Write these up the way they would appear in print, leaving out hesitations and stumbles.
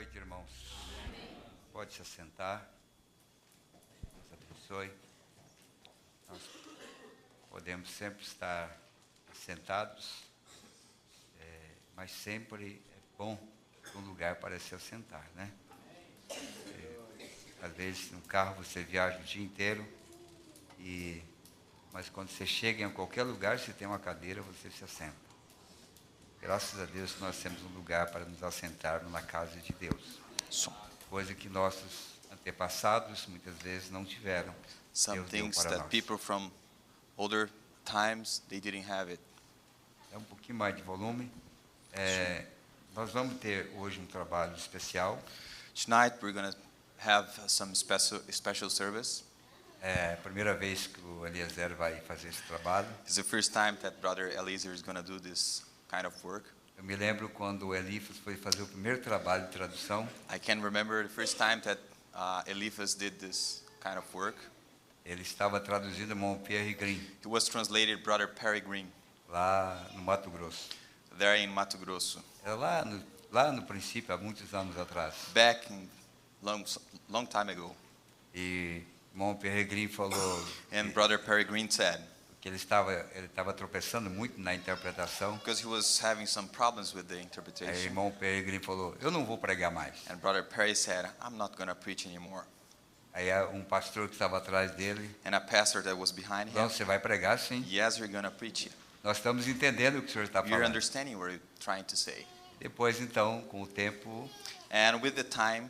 noite, irmãos. Pode se assentar. Deus abençoe. Nós podemos sempre estar assentados, mas sempre é bom um lugar para se assentar, né? Às vezes no carro você viaja o dia inteiro, mas quando você chega em qualquer lugar, se tem uma cadeira, você se assenta. Graças a Deus que nós temos um lugar para nos assentarmos na casa de Deus. Coisa que nossos antepassados muitas vezes não tiveram. Some Deus deu things para that nós. people from older times, they didn't have it. É um pouquinho mais de volume. Nós vamos ter hoje um trabalho especial. Tonight we're going to have some special service. É a primeira vez que o Eliezer vai fazer esse trabalho. It's the first time that Brother Eliezer is going to do this kind of work. Eu me lembro quando o Elifas foi fazer o primeiro trabalho de tradução. I can remember the first time that Eliphas did this kind of work. Ele estava traduzindo Montpierre Green, He was translated Brother Perry Green lá no Mato Grosso. there in Mato Grosso. É lá no princípio, há muitos anos atrás. Back in long time ago. E Montpierre Green falou And Brother Perry Green said, que ele estava tropeçando muito na interpretação. because he was having some problems with the Aí interpretation. Montpierre Green falou, eu não vou pregar mais. And Brother Perry said, I'm not going to preach anymore. Aí um pastor que estava atrás dele, And a pastor that was behind não, him, você vai pregar sim. yes, you're going to preach it. Nós estamos entendendo o que o senhor está You're falando. understanding what you're trying to say. Depois, então, com o tempo, And with the time,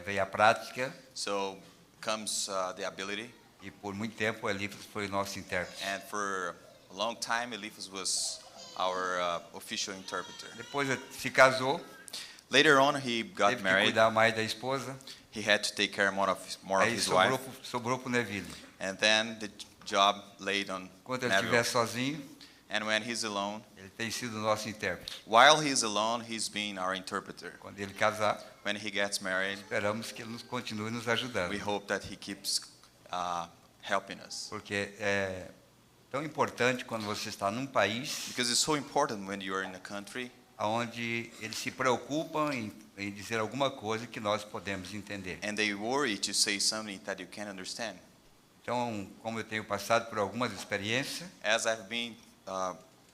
veio a prática so comes the ability. e por muito tempo o Elifas foi nosso intérprete. And for a long time, Eliphas was our official interpreter. Depois se casou, Later on, he got teve que married. cuidar mais da esposa, He had to take care more of aí his wife. sobrou para o Neville. And then the job laid on Quando ele estiver Neville. sozinho, And when he's alone, ele tem sido nosso intérprete. while he's alone, he's been our interpreter. Quando ele casar, When he gets married, esperamos que ele continue nos ajudando. we hope that he keeps helping us. Porque é tão importante quando você está num país Because it's so important when you're in a country onde eles se preocupam em dizer alguma coisa que nós podemos entender. and they worry to say something that you can't understand. Então, como eu tenho passado por algumas experiências, As I've been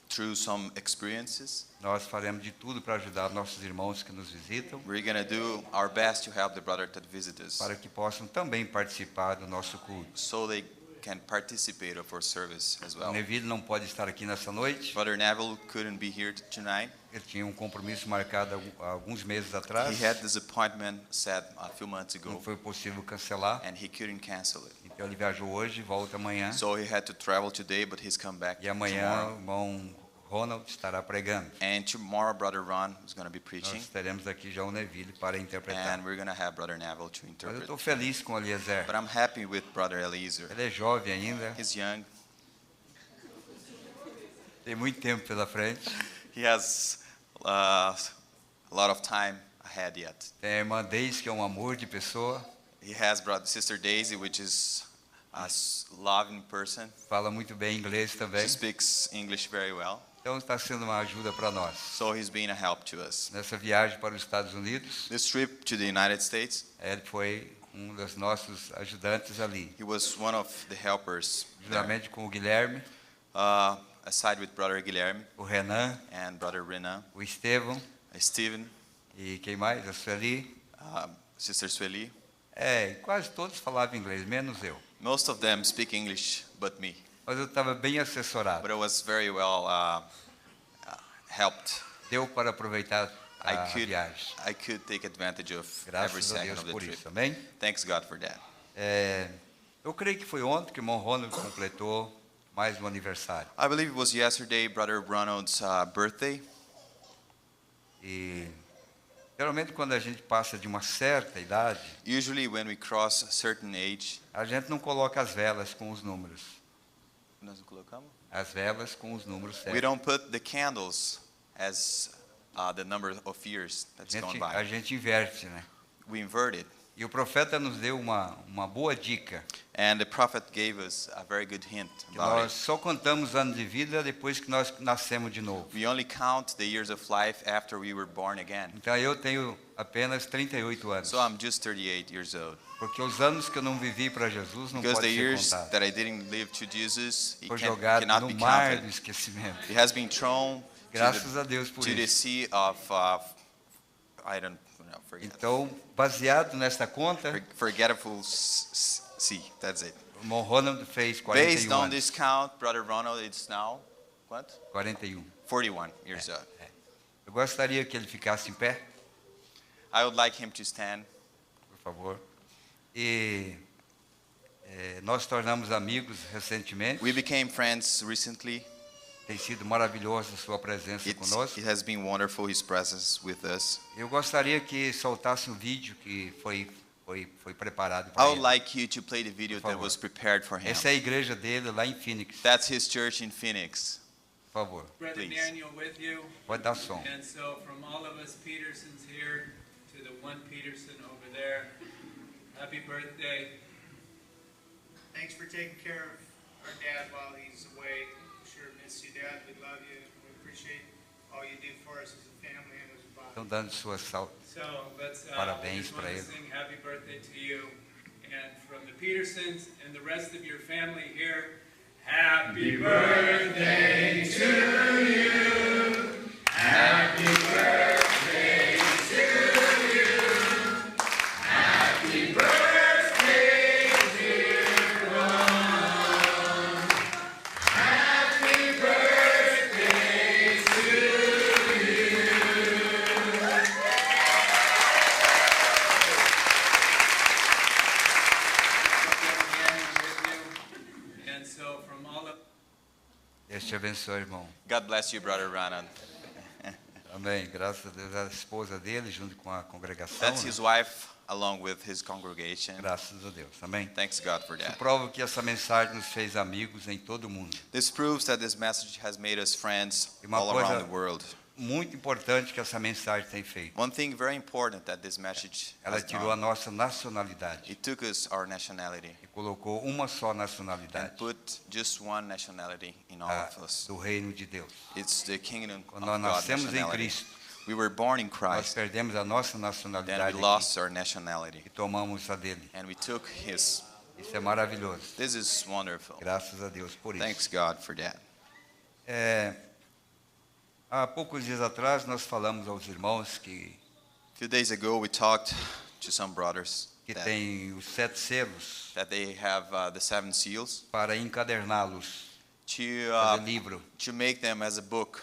through some experiences, nós faremos de tudo para ajudar nossos irmãos que nos visitam, we're going to do our best to help the brother that visit us para que possam também participar do nosso culto. so they can participate of our service as O well. Neville não pode estar aqui nessa noite, Brother Neville couldn't be here tonight. ele tinha um compromisso marcado há alguns meses atrás, He had this appointment set a few months não ago foi possível cancelar, and he couldn't cancel it. então ele viajou hoje e volta amanhã, So he had to travel today, but he's come back e amanhã tomorrow. o irmão Ronald estará pregando. And tomorrow, Brother Ron is going to be preaching, Nós teremos aqui já o Neville para interpretar. and we're going to have Brother Neville to Mas eu interpret. estou feliz com o Eliezer. But I'm happy with Brother Eliezer. Ele é jovem ainda, He's young. tem muito tempo pela frente. He has a lot of time ahead yet. Tem a irmã Deise, que é um amor de pessoa, He has Sister Daisy, which is a loving person. fala muito bem inglês também. She speaks English very well. Então está sendo uma ajuda para nós. So he's been a help to us. Nessa viagem para os Estados Unidos, This trip to the United States, ele foi um dos nossos ajudantes ali. he was one of the helpers there, Juntamente com o Guilherme, aside with Brother Guilherme o Renan, and Brother Renan, o Estevão Stephen, e quem mais? A Sueli. Sister Sueli. E quase todos falavam inglês, menos eu. Most of them speak English but me. Mas eu estava bem assessorado. But I was very well helped. Deu para aproveitar a viagem. I could take advantage of every Graças a second Deus of the por trip. isso, amém? Thanks God for that. Eu creio que foi ontem que o irmão Ronald completou mais um aniversário. I believe it was yesterday, Brother Ronald's birthday. E geralmente quando a gente passa de uma certa idade, Usually when we cross a certain age, a gente não coloca as velas com os números. nós colocamos? As velas com os números We certos. don't put the candles as the number of years that's gone A by. gente inverte, né? We invert it. E o profeta nos deu uma boa dica, And the prophet gave us a very good hint que about nós it. só contamos anos de vida depois que nós nascemos de novo. We only count the years of life after we were born again. Então eu tenho apenas 38 anos. So I'm just 38 years old. Porque os anos que eu não vivi para Jesus não Because the podem ser years contados. that I didn't live to Jesus, it Foi jogado cannot no be mar do counted. esquecimento. It has been thrown Graças a Deus por to the isso. sea of, I don't know, Então, baseado nesta conta, forgetful sea. That's it. o irmão Ronald fez Based 41 on anos. this count, Brother Ronald is now, what? 41. 41 years old. Eu gostaria que ele ficasse em pé, I would like him to stand. por favor. E nós tornamos amigos recentemente. We became friends recently. Tem sido maravilhosa a sua presença conosco. It has been wonderful, his presence with us. Eu gostaria que soltasse um vídeo que foi preparado I para would ele. like you to play the video Por that favor. was prepared for him. Essa é a igreja dele lá em Phoenix. That's his church in Phoenix. Por favor, Brother Please. Daniel with you. pode dar som. And so from all of us Petersons here to the one Peterson over there, happy birthday. Thanks for taking care of our dad while he's away. Sure miss you, Dad. We love you. We appreciate all you do for us as a family and as a body. Estão dando suas So let's Parabéns just pra want to ele. sing happy birthday to you. And from the Petersons and the rest of your family here, happy birthday to you. Happy birthday to you. Happy birthday, dear Ron. Happy birthday to you. And so from all of Deus te abençoe, irmão. God bless you, Brother Ronald. Amém. Graças a Deus, a esposa dele, junto com a congregação. That's né? his wife along with his congregation. Graças a Deus. Amém. Thanks God for Isso that. prova que essa mensagem nos fez amigos em todo o mundo. This proves that this message has made us friends E uma all coisa- around the world. Muito importante que essa mensagem tem feito. One thing very important that this message Ela has tirou a done, nossa nacionalidade it took us our nationality e colocou uma só and nacionalidade, put just one nationality in all a of us. do reino de Deus. It's the kingdom of Quando nós God nascemos em nationality. Cristo, We were born in nós Christ, perdemos a nossa then nacionalidade we aqui lost our nationality, e tomamos a dele. and we took his. Isso é maravilhoso. This is wonderful. Graças a Deus por Thanks isso. God for that. Há poucos dias atrás nós falamos aos irmãos que A few days ago, we talked to some brothers têm os 7 selos that they have the 7 seals para encaderná-los, to fazer livro. make them as a book.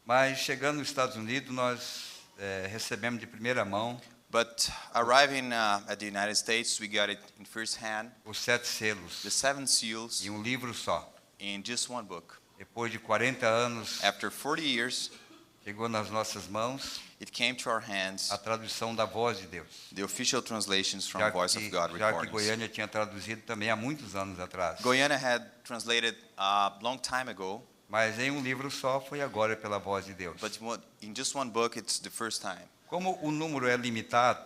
Mas chegando nos Estados Unidos, nós recebemos de primeira mão But arriving at the United States, we got it in first hand, os 7 selos the 7 seals em um livro só. in just one book. Depois de 40 anos, After 40 years, chegou nas nossas mãos it came to our hands a tradução da Voz de Deus. the official translations from Já Voice of que, God já que recordings. Goiânia tinha traduzido também há muitos anos atrás. Goiânia had translated a long time ago, Mas em um livro só foi agora pela Voz de Deus. but in just one book, it's the first time. Como o número é limitado,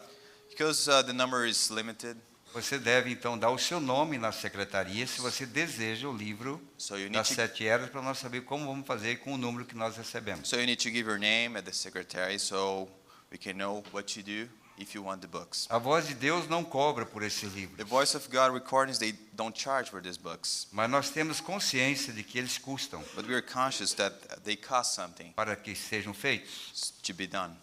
Because the number is limited, você deve então dar o seu nome na secretaria se você deseja o livro so you need das to 7 eras para nós saber como vamos fazer com o número que nós recebemos. So you need to give your name at the secretary so we can know what to do if you want the books. A Voz de Deus não cobra por esse The livro, Voice of God recordings, they don't charge for these books, mas nós temos consciência de que eles custam but we are conscious that they cost something para que sejam feitos. to be done.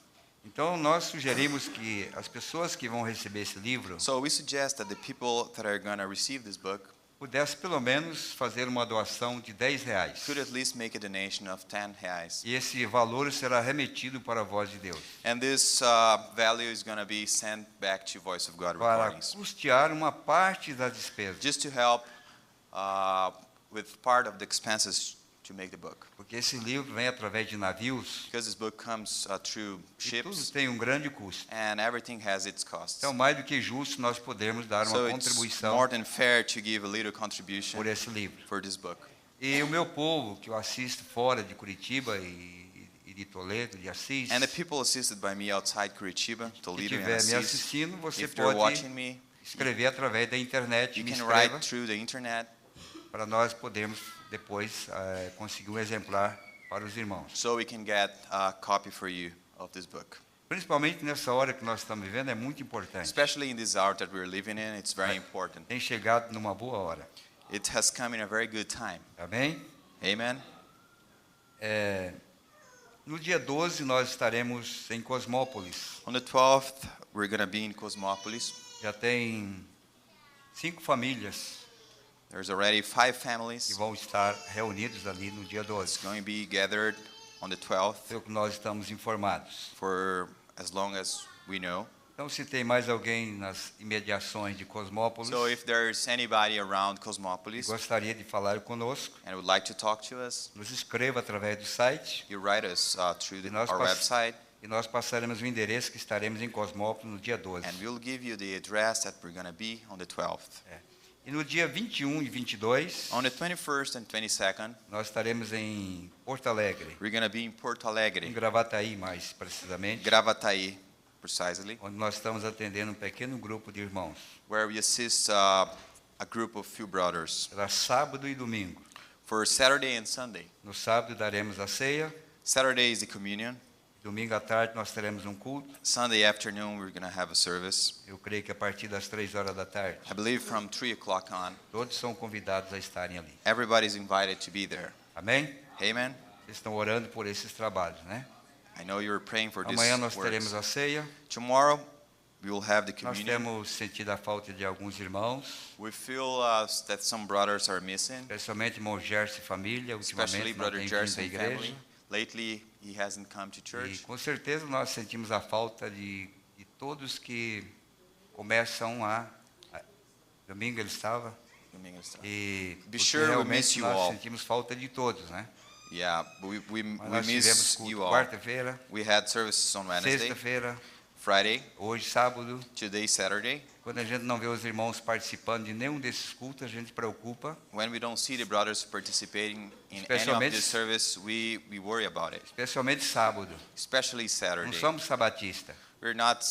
Então nós sugerimos que as pessoas que vão receber esse livro So we suggest that the people that are going to receive this book pudessem pelo menos fazer uma doação de R$10. could at least make a donation of 10 reais. E esse valor será remetido para a Voz de Deus, And this value is going to be sent back to Voice of God para recordings, custear uma parte das despesas. just to help with part of the expenses to make the book. Porque esse livro vem através de navios Because this book comes through e tudo ships, tem um grande custo. and everything has its costs. Então, mais do que justo, nós podemos dar So uma it's contribuição more than fair to give a little contribution por esse livro. for this book. E o meu povo, que eu assisto fora de Curitiba e de Toledo, de Assis, And the people assisted by me outside Curitiba, que Toledo and estiver me Assis, assistindo, você if they're pode watching me, escrever através da internet, you me can escreva, write through the internet para nós podermos depois conseguir um exemplar para os irmãos. so we can get a copy for you of this book. Principalmente nessa hora que nós estamos vivendo, é muito importante. Especially in this hour that we're living in, it's very important. Tem chegado numa boa hora. It has come in a very good time. Amém? Amen. No dia 12, nós estaremos em Cosmópolis. On the 12th, we're going to be in Cosmopolis. Já tem 5 famílias There's already 5 que families vão estar reunidos ali no dia 12. going to be gathered on the 12th É o que nós estamos informados. for as long as we know. Então, se tem mais alguém nas imediações de Cosmópolis So if there's anybody around que Cosmopolis gostaria de falar conosco, and would like to talk to us, nos escreva através do site you write us through e nós, our website, e nós passaremos o endereço que estaremos em Cosmópolis no dia 12. and we'll give you the address that we're going to be on the 12th. E no dia 21 e 22, On the 21st and 22nd, nós estaremos em Porto Alegre, we're going to be in Porto em Alegre, Gravataí mais precisamente, Gravataí, precisely, onde nós estamos atendendo um pequeno grupo de irmãos. where we assist a group of few brothers Será sábado e domingo. for Saturday and Sunday. No sábado daremos a ceia, Saturday is the communion. domingo à tarde nós teremos um culto. Sunday afternoon, we're going to have a service. Eu creio que a partir das 3 horas da tarde. I believe from 3 o'clock on, Todos são convidados a estarem ali. everybody's invited to be there. Amém? Amen. Vocês estão orando por esses trabalhos, né? I know you're praying for this. Amanhã nós works. teremos a ceia. Tomorrow, we will have the Nós communion. temos sentido a falta de alguns irmãos, We feel that some brothers are missing, especialmente irmão Gerson e família, especially ultimamente não Brother tem vindo Jerson à and igreja. family. Lately, he hasn't come to E church. com certeza nós sentimos a falta de todos que começam domingo ele estava, e Be porque sure we realmente miss you nós all. sentimos falta de todos, né? Yeah, we Mas nós tivemos miss culto you all. quarta-feira, We had services on Wednesday, sexta-feira, Friday, hoje sábado. today, Saturday. Quando a gente não vê os irmãos participando de nenhum desses cultos, a gente preocupa, When we don't see the brothers participating in any of Especialmente- this service, we worry about it, especialmente sábado. especially Não Saturday. somos sabatistas, We're not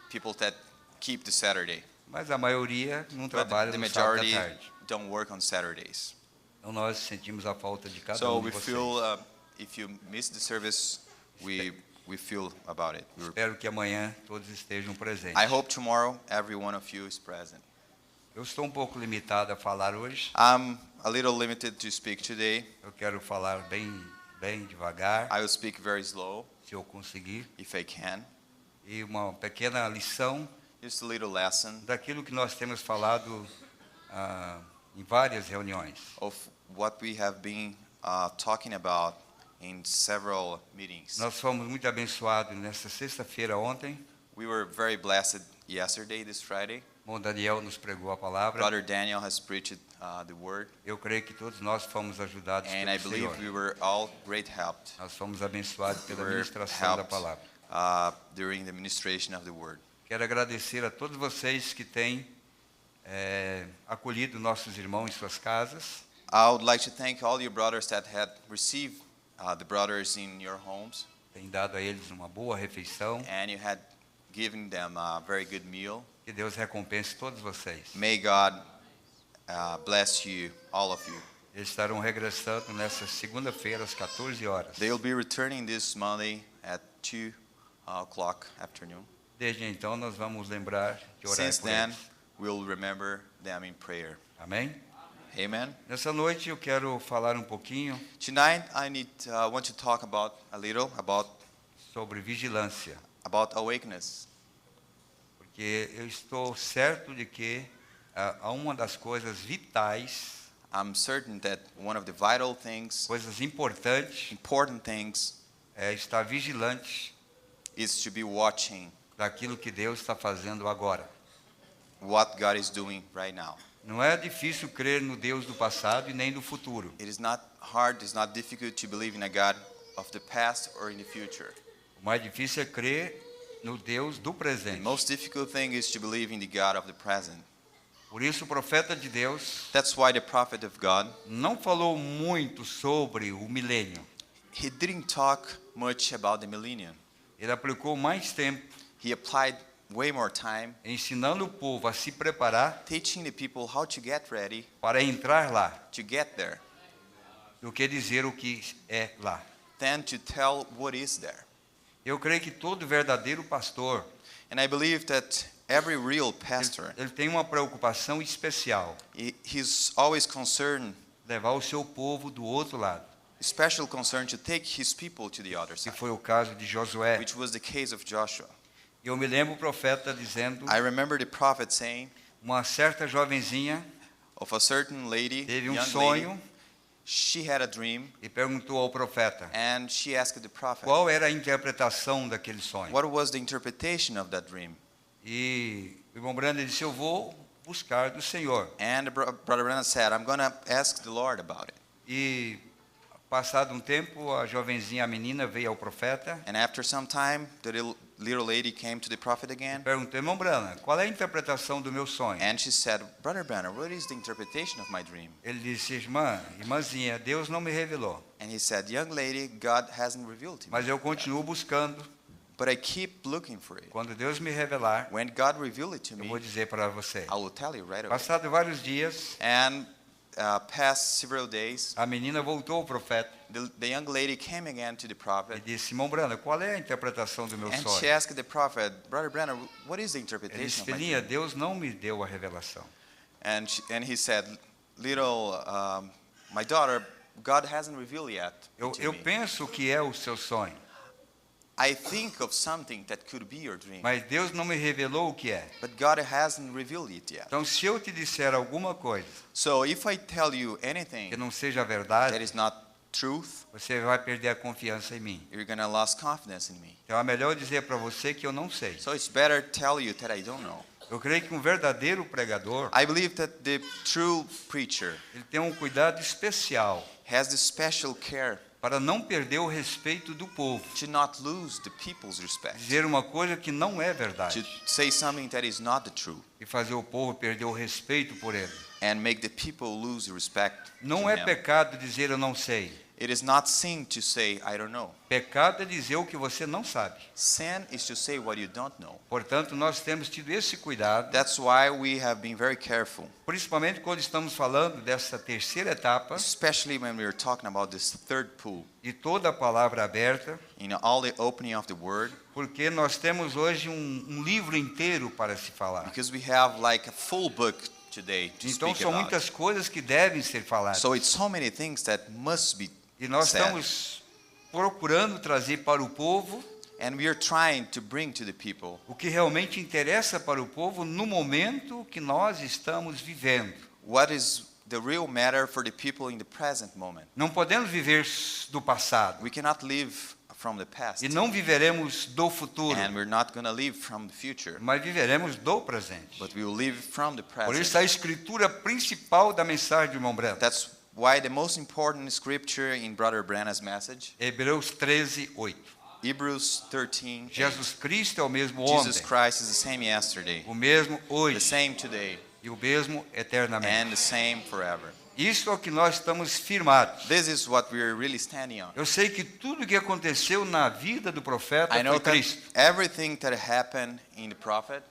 people that keep the Saturday, mas a maioria não but trabalha the no sábado à majority tarde. don't work on Saturdays. Então nós sentimos a falta de cada So um de we vocês. feel if you miss the service, we feel about it. Espero que amanhã todos estejam presentes. I hope tomorrow every one of you is present. Eu estou um pouco limitado a falar hoje. I'm a little limited to speak today. Eu quero falar bem devagar, I will speak very slow se eu conseguir. if I can. E uma pequena lição Just a little lesson daquilo que nós temos falado em várias reuniões. of what we have been talking about in several meetings. Nós fomos muito abençoados nessa sexta-feira ontem. We were very blessed yesterday, this Friday. O irmão Daniel nos pregou a palavra. Brother Daniel has preached the word, Eu creio que todos nós fomos ajudados and I pelo believe Senhor. we were all great helped Nós fomos abençoados pela We're ministração da helped. palavra. During the ministration of the word. Quero agradecer a todos vocês que têm acolhido nossos irmãos em suas casas. I would like to thank all you brothers that had received the brothers in your homes, Tem dado a eles uma boa refeição. and you had given them a very good meal. Que Deus recompense todos vocês. May God bless you, all of you. Eles estarão regressando nessa segunda-feira às 14 horas. They will be returning this Monday at 2 o'clock afternoon. Desde então nós vamos lembrar de orar Since por then, eles. we'll remember them in prayer. Amém? Amen. Nessa noite eu quero falar um pouquinho Tonight, I want to talk a little sobre vigilância, about awakeness, porque eu estou certo de que há uma das coisas vitais, I'm certain that one of the vital things, coisas importantes, important things, é estar vigilante is to be watching daquilo que Deus está fazendo agora. what God is doing right now. Não é difícil crer no Deus do passado e nem do futuro. It is not hard, it's not difficult to believe in a God of the past or in the future. O mais difícil é crer no Deus do The presente. most difficult thing is to believe in the God of the present. Por isso o profeta de Deus That's why the prophet of God, não falou muito sobre o milênio. he didn't talk much about the millennium. Ele aplicou mais tempo He applied way more time ensinando o povo a se preparar teaching the people how to get ready para entrar lá, to get there do que dizer o que é lá. than to tell what is there. Eu creio que todo verdadeiro pastor, And I believe that every real pastor, ele tem uma preocupação especial, he's always concerned, levar o seu povo do outro lado, special concern to take his people to the other que side, foi o caso de Josué. which was the case of Joshua. Eu me lembro o profeta dizendo, I remember the prophet saying uma certa jovenzinha of a certain lady, teve young sonho lady, she had a dream e perguntou ao profeta and she asked the prophet, qual era a interpretação daquele sonho. what was the interpretation of that dream? E o irmão Brandon disse, eu vou buscar do Senhor. And Brother Brennan said, I'm going to ask the Lord about it. E passado um tempo, a jovenzinha, a menina, veio ao profeta And after some time, the little lady came to the prophet e again. perguntou, irmão Brandon, qual é a interpretação do meu sonho? And she said, Brother Banner, what is the interpretation of my dream? Ele disse, irmãzinha, Deus não me revelou, And he said, young lady, God hasn't revealed to me. mas eu continuo buscando. But I keep looking for it. Quando Deus me revelar, When God revealed it to eu vou me, dizer para você. I will tell you right away. Passado vários dias, And past several days, a menina voltou ao profeta the young lady came again to the e prophet. disse, irmão Brandon, qual é a interpretação do meu And she sonho? asked the prophet, Brother Brenner, what is the Ele interpretation disse, of my filhinha, dream? Deus não me deu a revelação. And he said, my daughter, God hasn't revealed yet to Eu me. penso que é o seu sonho, I think of something that could be your dream, mas Deus não me revelou o que é. but God hasn't revealed it yet. Então, se eu te disser alguma coisa So if I tell you que anything não seja that verdade, is not truth, você vai perder a confiança em mim. you're going to lose confidence in me. Então, é melhor dizer para você que eu não sei. So it's better tell you that I don't know. Eu creio que um verdadeiro pregador, I believe that the true preacher ele tem um cuidado especial has the special care para não perder o respeito do povo. to not lose the people's respect, Dizer uma coisa que não é to verdade say something that is not the truth, e fazer o povo perder o respeito por ele. and make the people lose respect Não to é him. pecado dizer eu não sei. It is not sin to say, I don't know. Pecado é dizer o que você não sabe. Sin is to say what you don't know. Portanto, nós temos tido esse cuidado, That's why we have been very careful, principalmente quando estamos falando dessa terceira etapa especially when we are talking about this third pool, de toda a palavra aberta, all the opening of the word, porque nós temos hoje um livro inteiro para se falar. because we have like a full book today to Então, speak são about. muitas coisas que devem ser faladas. So it's so many things that must be E nós said. estamos procurando trazer para o povo And we are trying to bring to the people o que realmente interessa para o povo no momento que nós estamos vivendo. what is the real matter for the people in the present moment. Não podemos viver do passado We cannot live from the past, e não viveremos do futuro, and we're not going to live from the future, mas viveremos do presente. but we will live from the Por isso present. a escritura principal da mensagem do irmão Branco, That's why the most important scripture in Brother Branna's message, Hebreus 13:8. Hebrews 13, Jesus Cristo é o mesmo Jesus ontem, Christ is the same yesterday, o mesmo the hoje same today, e o mesmo eternamente. and the same forever. Isso é o que nós estamos firmados. This is what we are really standing on. Eu sei que tudo que aconteceu na vida do profeta I know foi that Cristo. everything that happened in the prophet's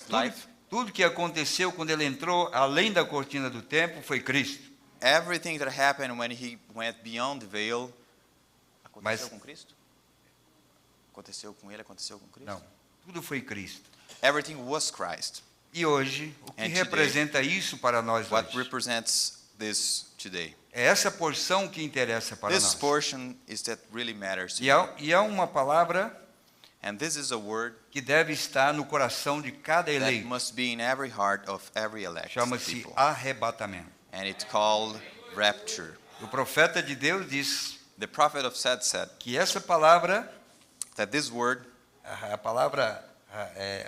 life, Tudo que aconteceu quando ele entrou além da cortina do templo foi Cristo. everything that happened when he went beyond the veil, aconteceu Mas- com Cristo? Aconteceu com ele, aconteceu com Cristo? Não, tudo foi Cristo. Everything was Christ. E hoje, o que And today, representa isso para nós What hoje? represents this today? É essa porção que interessa para This nós. portion is that really matters to E you. é uma palavra And this is a word que deve estar no coração de cada that eleito. must be in every heart of every elected Chama-se people. arrebatamento. And it's called rapture. O profeta de Deus diz The prophet of said que essa palavra, that this word, a palavra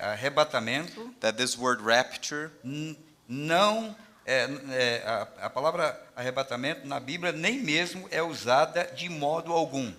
arrebatamento, that this word rapture, não a palavra arrebatamento na Bíblia nem mesmo é usada de modo algum.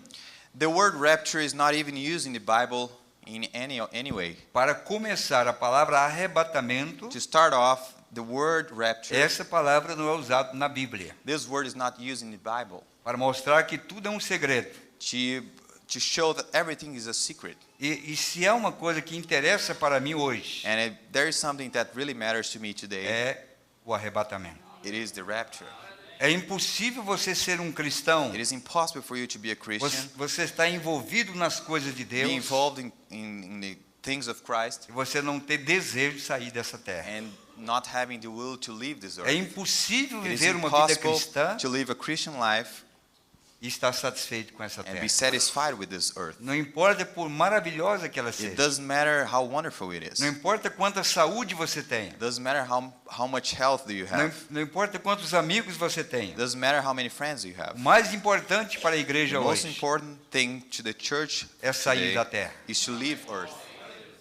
the word rapture is not even used in the Bible in any way. Para começar, a palavra arrebatamento, To start off, the word rapture, essa palavra não é usada na Bíblia. this word is not used in the Bible. Para mostrar que tudo é um segredo. to show that everything is a secret. E se é uma coisa que interessa para mim hoje, And if there is something that really matters to me today, é o arrebatamento. it is the rapture. É impossível você ser um cristão, It is impossible for you to be a Christian, você está envolvido nas coisas de be Deus, involved in the things of Christ, e você não ter desejo de sair dessa terra. and not having the will to leave this É earth. impossível It is viver uma vida impossible cristã to live a Christian life e estar satisfeito com essa and terra. be satisfied with this earth. Não importa por maravilhosa que ela It seja. doesn't matter how wonderful it is. Não importa quanta saúde você tenha. It doesn't matter how much health do you Não, have. não importa quantos amigos você tenha. It doesn't matter how many friends you O have. mais importante para a The igreja most hoje important thing to the church é sair today da terra. is to leave earth.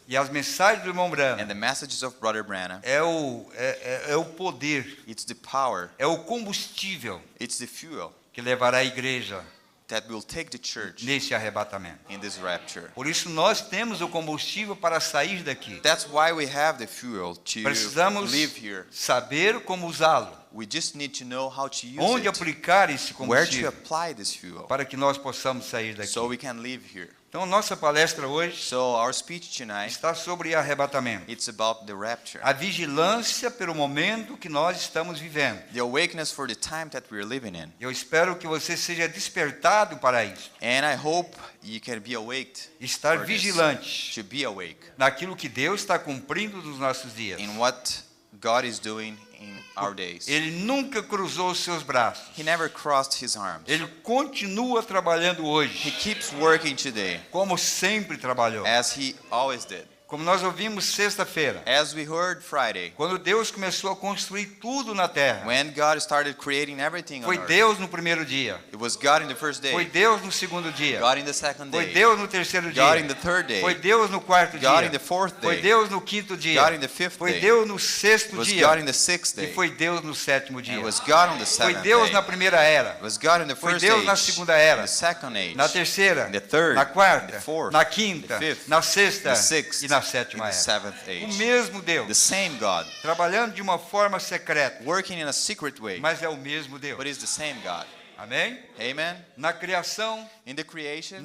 E as mensagens do irmão Branham And the messages of Brother Branham, é o poder, it's the power, é o combustível it's the fuel que levará a igreja that will take the church nesse arrebatamento. in this rapture. Por isso nós temos o combustível para sair daqui. That's why we have the fuel to Precisamos live here. saber como usá-lo, We just need to know how to use onde it, aplicar esse where to combustível, apply this fuel, para que nós possamos sair daqui. so we can live here. Então, nossa palestra hoje So our speech tonight, está sobre arrebatamento. it's about the rapture. A vigilância pelo momento que nós estamos vivendo. The awakeness for the time that we're living in. Eu espero que você seja despertado para isso. And I hope you can be awake, Estar for this. vigilante To be awake naquilo que Deus está cumprindo nos nossos dias. in what God is doing in our days. Ele nunca cruzou os seus braços. He never crossed his arms. Ele continua trabalhando He hoje, keeps working today, como sempre trabalhou. as he always did. Como nós ouvimos sexta-feira, As we heard Friday, quando Deus começou a construir tudo na terra. when God started creating everything on Foi earth, Deus no primeiro dia. it was God in the first Foi day, Deus no segundo dia. God in the second Foi day, Deus no terceiro God in dia. the third day, Foi Deus no quarto God in dia. the fourth Foi day, Deus no quinto dia. God in the fifth Foi day, Deus no it sexto was dia. God in the sixth E day, foi Deus no sétimo and dia. it was God on the Foi seventh Deus day, na primeira era. it was God in the Foi first Deus na age, segunda era. in the second age, Na terceira, in the third, na in quarta, the fourth, na quinta, the fifth, na sexta the sixth, e na in sétima the era. seventh O age. mesmo The Deus, same God, trabalhando de uma forma secreta, working in a secret way, mas é o mesmo Deus. but it's the same God. Amém? Amen. Na criação, In the creation,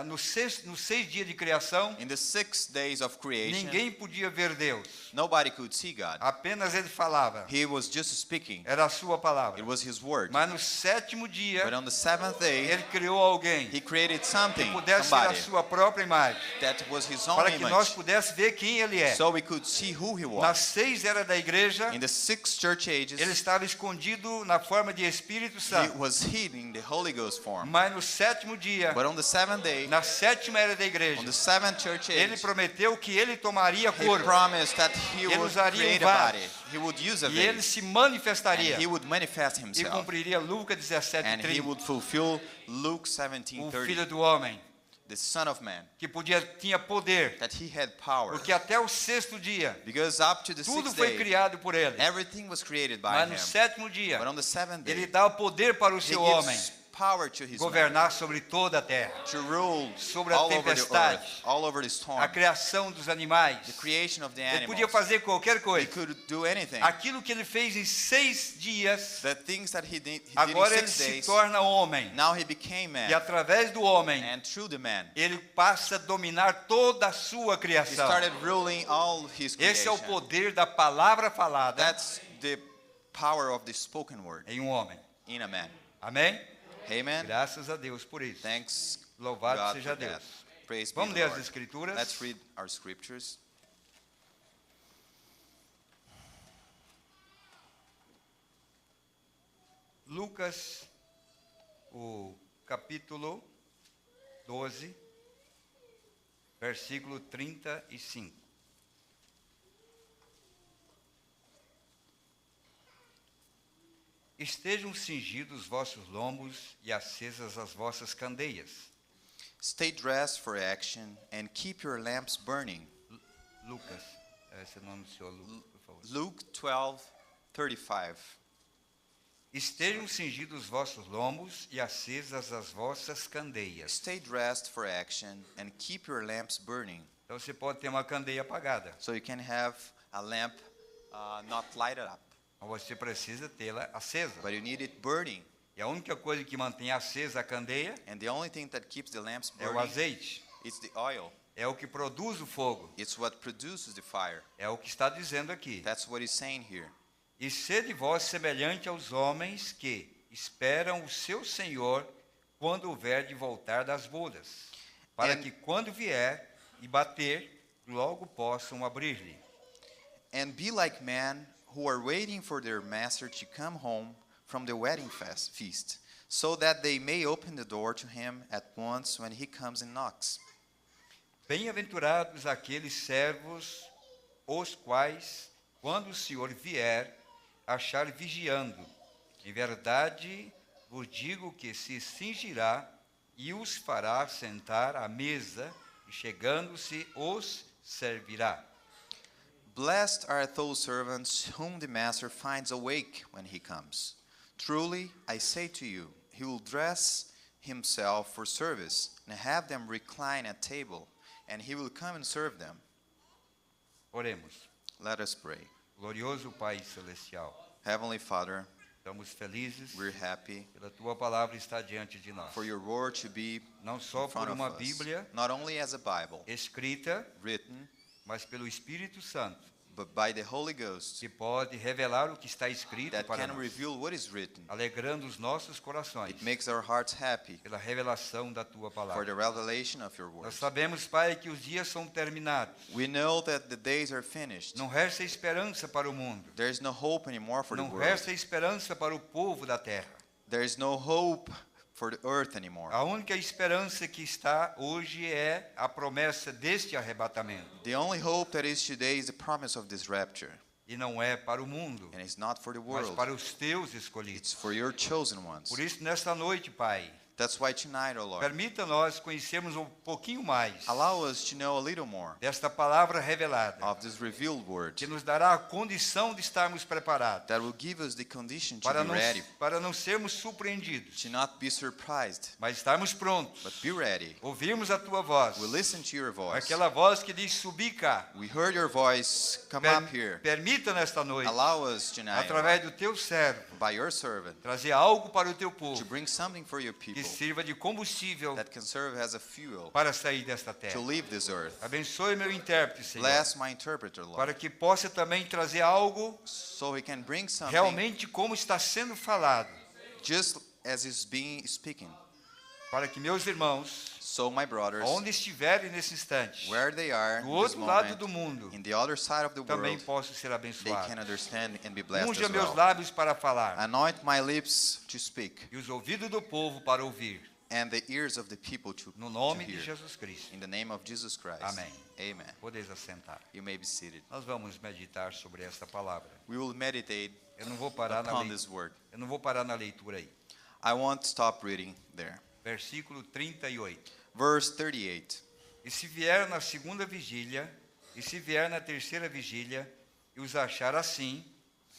nos 6 dias de criação, in the 6 days of creation, ninguém podia ver Deus. nobody could see God. Apenas ele falava. He was just speaking. Era a sua palavra. It was his word. Mas no sétimo dia, But on the seventh day, ele criou alguém he created que something, pudesse ser a somebody, sua própria imagem, that was his own para que nós image, pudéssemos ver quem ele é. so we could see who he Nas was. 6 eras da igreja, In the 6 church ages, ele estava escondido na forma de Espírito he Santo. was hidden in the Holy Ghost form. Mas no sétimo dia, But on the seventh day, na sétima era da on igreja, the seventh church ele age, prometeu que ele tomaria he corpo promised that he Ele would usaria create um a vaso. body. He would use a e ele vase. se And manifestaria he would manifest e himself. cumpriria Lucas And he 17:30, would fulfill Luke o 17:30, filho do homem, the Son of Man, que tinha poder, that he had power. porque até o sexto dia Because up to the tudo 6th foi day, criado por ele. everything was created by Mas no him. sétimo dia, But on the seventh ele day, dá o poder para o he seu homem gives power to his man governar sobre toda a terra, to rule sobre a all over the tempestade, earth, all over the storm, a criação dos animais. the creation of the Ele podia animals. fazer qualquer He coisa. could do anything. Aquilo que ele fez em 6 dias, The things that he did agora in ele 6 se days, torna homem. now he became E man. através do homem, And through the man, ele passa a dominar toda a sua he criação. started ruling all his Esse é o creation. poder da palavra falada That's the power of the spoken word em um homem. in a man. Amém? Amen. Graças a Deus por isso. Thanks Louvado God seja for Deus. that. Praise be Vamos the ler as Lord. escrituras. Let's read our scriptures. Lucas, o capítulo 12, versículo 35. Estejam cingidos os vossos lombos e acesas as vossas candeias. Stay dressed for action and keep your lamps burning. Lucas, esse é o nome do senhor Lucas, por favor. Luke 12:35. Estejam cingidos os vossos lombos e acesas as vossas candeias. Stay dressed for action and keep your lamps burning. Então você pode ter uma candeia apagada, So you can have a lamp not lighted up, mas você precisa tê-la acesa. but you need it burning. E a única coisa que mantém acesa a candeia And the only thing that keeps the lamps é o burning, azeite. it's the oil. É o que produz o fogo. It's what produces the fire. É o que está dizendo aqui. That's what he's saying here. E sede vós semelhante aos homens que esperam o seu Senhor quando houver de voltar das bodas, para And- que quando vier e bater, logo possam abrir-lhe. And be like men who are waiting for their master to come home from the wedding feast, so that they may open the door to him at once when he comes and knocks. Bem-aventurados aqueles servos, os quais, quando o Senhor vier, achar vigiando. Em verdade, vos digo que se cingirá e os fará sentar à mesa, e chegando-se, os servirá. Blessed are those servants whom the master finds awake when he comes. Truly, I say to you, he will dress himself for service and have them recline at table, and he will come and serve them. Oremos. Let us pray. Glorioso Pai Celestial, Heavenly Father, estamos felizes we're happy pela Tua palavra estar diante de nós. for your word to be Não só in front por of uma us, Bíblia not only as a Bible escrita, written, mas pelo Espírito Santo, but by the Holy Ghost que pode revelar o que está escrito that para can nós, reveal what is written. alegrando os nossos corações It makes our hearts happy pela revelação da Tua for palavra. the revelation of your Nós word. sabemos, Pai, que os dias são terminados. We know that the days are finished. Não resta esperança para o mundo. There is no hope anymore for the Não world. resta esperança para o povo da terra. There is no hope for the earth anymore. A única esperança que está hoje é a promessa deste arrebatamento. The only hope that is today is the promise of this rapture. E não é para o mundo, And it's not for the mas world. para os teus It's escolhidos. for your chosen ones. Por isso, nesta noite, Pai, That's why tonight, O Lord, permita-nós conhecermos um pouquinho mais allow us to know a little more desta palavra revelada, of this revealed word que nos dará a condição de estarmos preparados that will give us the condition to para be não, ready, para não sermos surpreendidos, to not be surprised, mas estarmos prontos, but be ready. ouvirmos a Tua voz, We listen to your voice. aquela voz que diz subir cá. We heard your voice. Come up here. Permita nesta noite, Allow us tonight, através do Teu servo, by your servant, trazer algo para o Teu to povo bring something for your que people sirva de combustível that can serve as a fuel para sair desta to terra. leave this earth. Abençoe meu intérprete, Senhor, Bless my interpreter, Lord, para que possa também trazer algo so he can bring something realmente como está sendo falado, just as is being speaking. para que meus irmãos, So my brothers, onde estiverem nesse instante, where they are do in this outro lado moment, do mundo, in the other side of the também world, possam ser they abençoados. can understand and be blessed Unja as meus well. lábios para falar Anoint my lips to speak, e os ouvidos do povo para ouvir, and the ears of the people to no nome de hear. Jesus Cristo. In the name of Jesus Christ. Amém. Amen. Podeis assentar. You may be seated. Nós vamos meditar sobre esta palavra. We will meditate Eu não vou parar na upon leitura. this word. Eu não vou parar na leitura aí. I won't stop reading there. Versículo 38. Verse 38. E se vier na segunda vigília, e se vier na terceira vigília, e os achar assim,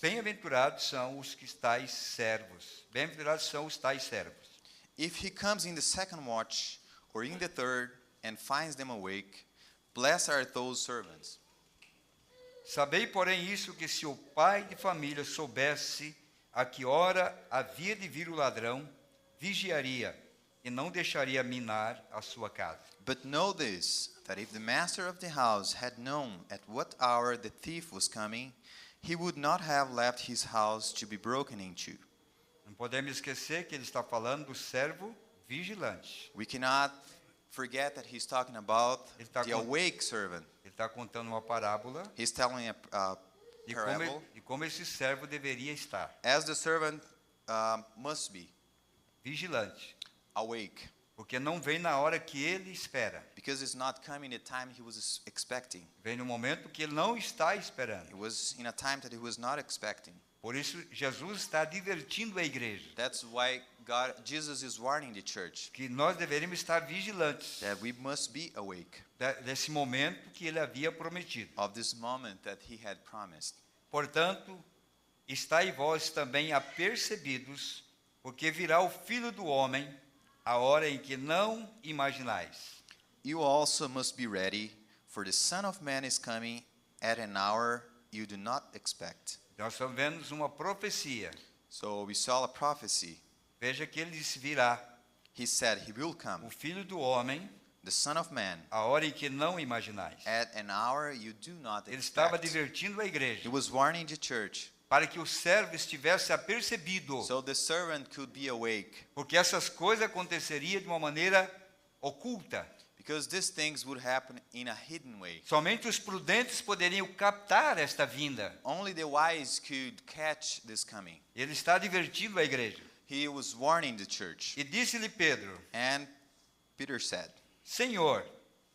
bem-aventurados são os que tais servos. Bem-aventurados são os tais servos. If he comes in the second watch or in the third and finds them awake, blessed are those servants. Sabei, porém, isso, que se o pai de família soubesse a que hora havia de vir o ladrão, vigiaria e não deixaria minar a sua casa. But know this, that if the master of the house had known at what hour the thief was coming, he would not have left his house to be broken into. Não podemos esquecer que ele está falando do servo vigilante. We cannot forget that he's talking about Ele está the com- awake servant. Ele está contando uma parábola He's telling a parable de como esse servo deveria estar. as the servant must be Vigilante. awake, Porque não vem na hora que ele espera. because it's not coming at the time he was expecting. Vem no momento que ele não está esperando. It was in a time that he was not expecting. Por isso, Jesus está advertindo a igreja That's why Jesus is warning the church que nós deveríamos estar vigilantes that we must be awake desse momento que ele havia prometido. of this moment that he had promised. Portanto, estai vós também apercebidos, porque virá o Filho do Homem a hora em que não imaginais. You also must be ready, for the Son of Man is coming at an hour you do not expect. Nós estamos vendo uma profecia So we saw a prophecy Veja que ele disse virá, He said, He will come, o Filho do Homem, the Son of Man, a hora em que não imaginais. at an hour you do not Ele estava expect. divertindo a igreja, He was warning the church, para que o servo estivesse apercebido, so the servant could be awake, porque essas coisas aconteceriam de uma maneira oculta. because these things would happen in a hidden way. Somente os prudentes poderiam captar esta vinda. Only the wise could catch this coming. Ele está advertindo a igreja. He was warning the church. E disse-lhe Pedro, And Peter said, Senhor,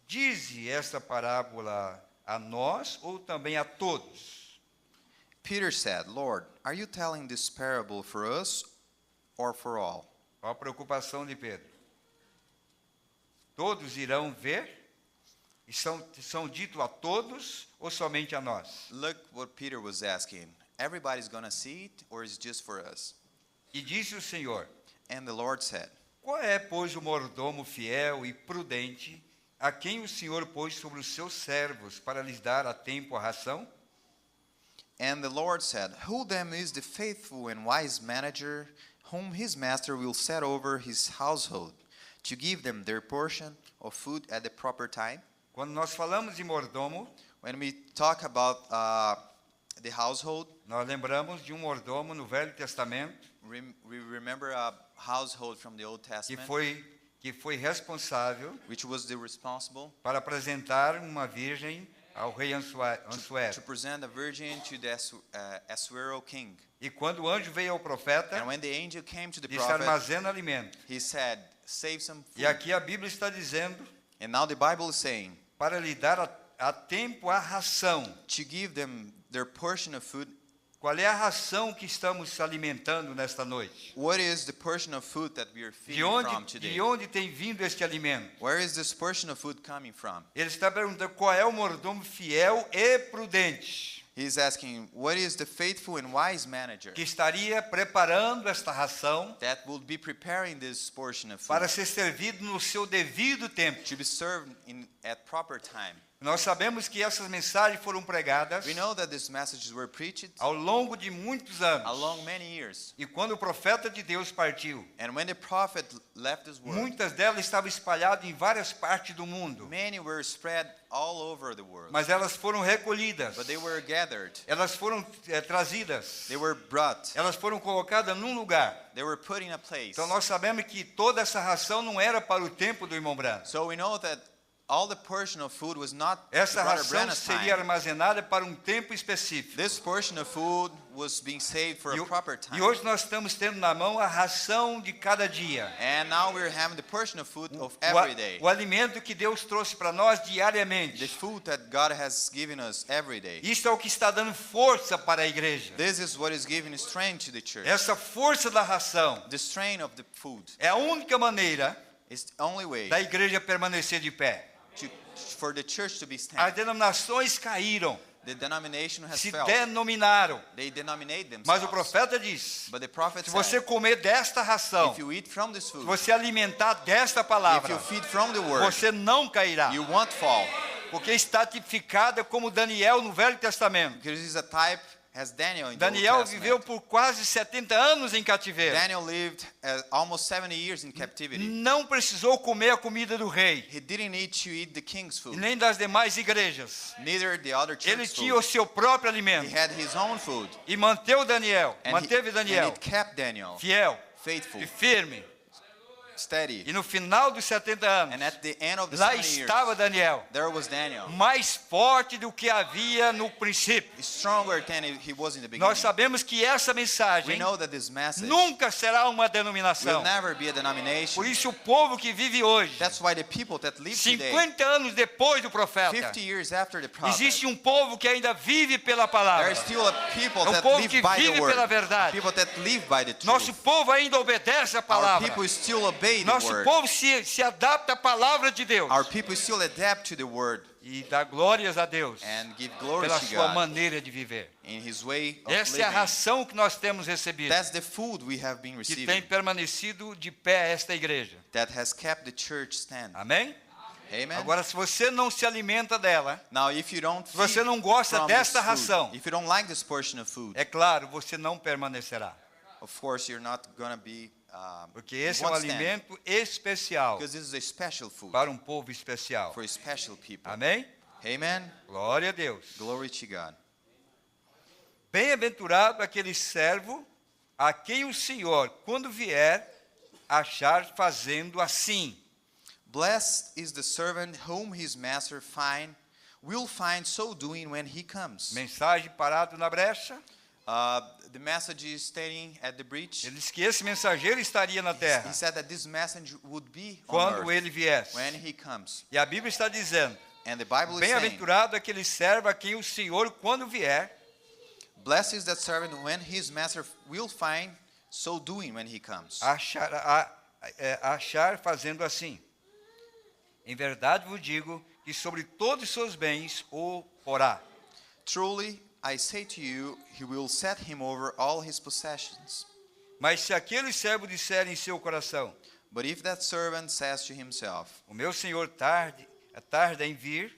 dize esta parábola a nós ou também a todos? Peter said, Lord, are you telling this parable for us or for all? Qual a preocupação de Pedro? Todos irão ver? E são dito a todos ou somente a nós? Look what Peter was asking. Everybody's going to see it, or is it just for us? E disse o Senhor, And the Lord said, qual é, pois, o mordomo fiel e prudente, a quem o Senhor pôs sobre os seus servos para lhes dar a tempo a ração? And the Lord said, Who then is the faithful and wise manager, whom his master will set over his household, to give them their portion of food at the proper time? Quando nós falamos de mordomo, When we talk about the household, nós lembramos de um mordomo no Velho Testamento we remember a household from the Old que Testament, foi responsável which was the responsible para apresentar uma virgem ao rei to Assuero. present a virgin to the Assuero king. E quando o anjo veio ao profeta, And when the angel came to the disse: prophet, armazena alimento. he said, save some food. E aqui a Bíblia está dizendo And now the Bible is saying, para lhe dar a tempo a ração. to give them their portion of food. Qual é a ração que estamos alimentando nesta noite? What is the portion of food that we are feeding from today? De onde tem vindo este alimento? Where is this portion of food coming from? Ele está perguntando qual é o mordomo fiel e prudente He's asking, what is the faithful and wise manager que estaria preparando esta ração that will be preparing this portion of food para ser servido no seu devido tempo. to be served at proper time? Nós sabemos que essas mensagens foram pregadas We know that these messages were preached ao longo de muitos anos. along many years. E quando o profeta de Deus partiu, And when the prophet left this world, muitas delas estavam espalhadas em várias partes do mundo, many were spread all over the world. mas elas foram recolhidas, But they were gathered. elas foram trazidas, They were brought. elas foram colocadas num lugar. They were put in a place. Então nós sabemos que toda essa ração não era para o tempo do irmão Branham. So we know that all the portion of food was not to Essa Brother ração Branham's seria time. armazenada para um tempo específico. This portion of food was being saved for E, a proper time. e hoje nós estamos tendo na mão a ração de cada dia. And now we're having the portion of food of O, every day. o alimento que Deus trouxe para nós The diariamente. food that God has given us every day. Isso é o que está dando força para a igreja. This is what is giving strength to the church. Essa força da ração The strength of the food é a única maneira is the only way da igreja permanecer de pé. for the church to be As standing. denominações caíram, The denomination has se fell. denominaram. They denominate Mas o themselves. profeta diz: But the prophet se você said, comer desta ração, if you eat from this se food, você alimentar desta if palavra, you feed from the word, você não cairá. you won't fall. Porque está tipificada como Daniel no Velho Testamento. Because this is a type as Daniel in the Daniel Old viveu Testament. por quase 70 anos em cativeiro. Daniel lived almost 70 years in captivity. Não precisou comer a comida do rei, He didn't need to eat the king's e food, nem das demais igrejas. neither the other Ele church tinha food. o seu próprio He alimento. had his own food. E manteve Daniel And Daniel it kept Daniel fiel faithful, e firme. steady. E no final dos 70 anos, And at the end of the lá 70 years, estava Daniel, there was Daniel, mais forte do que havia no princípio. stronger than he was in the beginning. Nós sabemos que essa We mensagem know that this message nunca será uma will denominação. never be a denomination. Por isso o povo que vive hoje, That's why the people that live today, 50 anos depois do profeta, 50 years after the prophet, existe um povo que ainda vive pela there palavra. is still a people that povo live que by the vive word. pela verdade. People that live by the Nosso truth. povo ainda obedece a Our palavra. people still obey the Nosso word. povo se adapta à palavra de Deus. Our people still adapt to the word E dá glórias a Deus and give glory pela to sua God maneira de viver. in His way of Essa é a living. ração que nós temos recebido, That's the food we have been que tem receiving permanecido de pé esta igreja. that has kept the church stand. Amém? Amen. Agora, se você não se alimenta dela, Now, if you don't se você feed não gosta from desta this food, ração, if you don't like this portion of food, é claro, você não permanecerá. of course you're not going to be Porque esse é um one stand. alimento especial Because this is a special food para um povo especial. for special people. Amém? Amen. Glória a Deus. Glory to God. Bem-aventurado aquele servo a quem o Senhor, quando vier, achar fazendo assim. Blessed is the servant whom his master will find so doing when he comes. Mensagem parado na brecha. The message is standing at the breach. Ele disse que esse mensageiro estaria na terra He said that this message would be on quando earth ele viesse. when he comes. E a Bíblia está dizendo: And the Bible is saying, bem-aventurado aquele servo a quem o Senhor, quando vier, blessed is that servant when his master will find so doing when he comes. achar fazendo assim. Em verdade vos digo que sobre todos os seus bens o porá. Truly, I say to you, he will set him over all his possessions. Mas se aquele servo disser em seu coração: But if that servant says to himself, o meu senhor tarda em vir,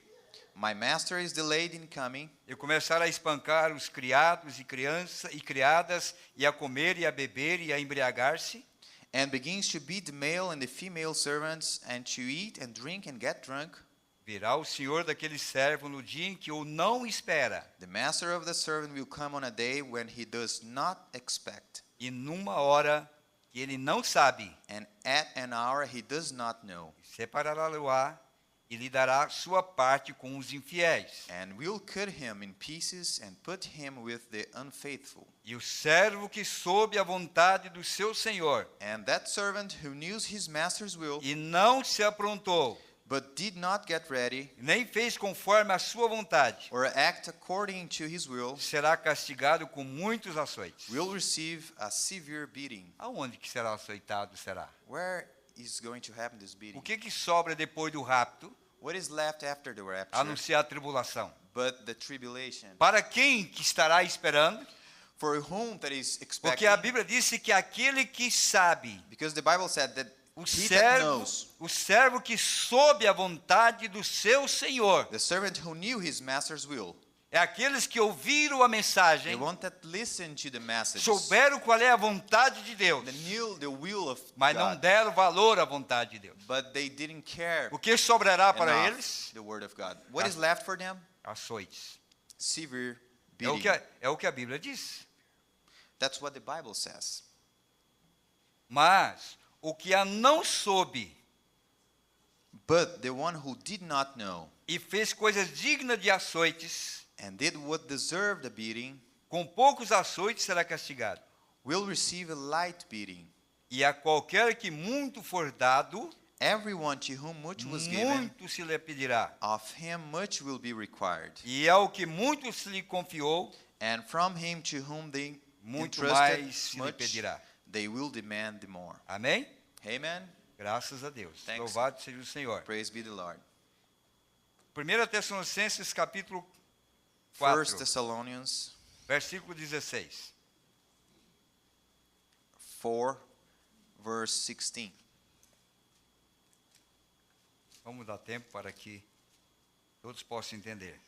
my master is delayed in coming, e começar a espancar os criados e criadas, e a comer e a beber e a embriagar-se, and begins to beat the male and the female servants, and to eat and drink and get drunk, virá o senhor daquele servo no dia em que o não espera, the master of the servant will come on a day when he does not expect, e numa hora que ele não sabe, and at an hour he does not know, separá-lo-á e lhe dará sua parte com os infiéis. and will cut him in pieces and put him with the unfaithful. E o servo que soube a vontade do seu senhor And that servant who knew his master's will, e não se aprontou, but did not get ready, nem fez conforme a sua vontade, or act according to his will, será castigado com muitos açoites. will receive a severe beating. Aonde que será açoitado será? Where is going to happen this beating? O que sobra depois do rapto? What is left after the A rapture? não ser a tribulação. But the tribulation. Para quem que estará esperando? For whom that is Porque expecting? a Bíblia disse que aquele que sabe, Because the Bible said that o he that servo, knows, o servo que soube a vontade do seu Senhor, the servant who knew his master's will, é aqueles que ouviram a the mensagem, one that listened to the message, souberam qual é a vontade de Deus, that knew the will of mas não God, deram valor à vontade de Deus. but they didn't care O que sobrará para enough eles? the word of God. What is left for them? Açoites. Severe É o beating. que a Bíblia diz. That's what the Bible says. Mas o que a não soube But the one who did not know e fez coisas dignas de açoites, and did what deserved a beating com poucos açoites será castigado. will receive a light beating. E a qualquer que muito for dado, Everyone to whom much was given, muito se lhe pedirá. of him much will be required. E ao que muito se lhe confiou, And from him to whom they muito entrusted mais se lhe much, pedirá. they will demand the more. Amém? Amen. Graças a Deus. Thanks. Louvado seja o Senhor. Praise be the Lord. 1 Tessalonicenses capítulo 1 4, Thessalonians versículo 16. 4, verse 16. Vamos dar tempo para que todos possam entender.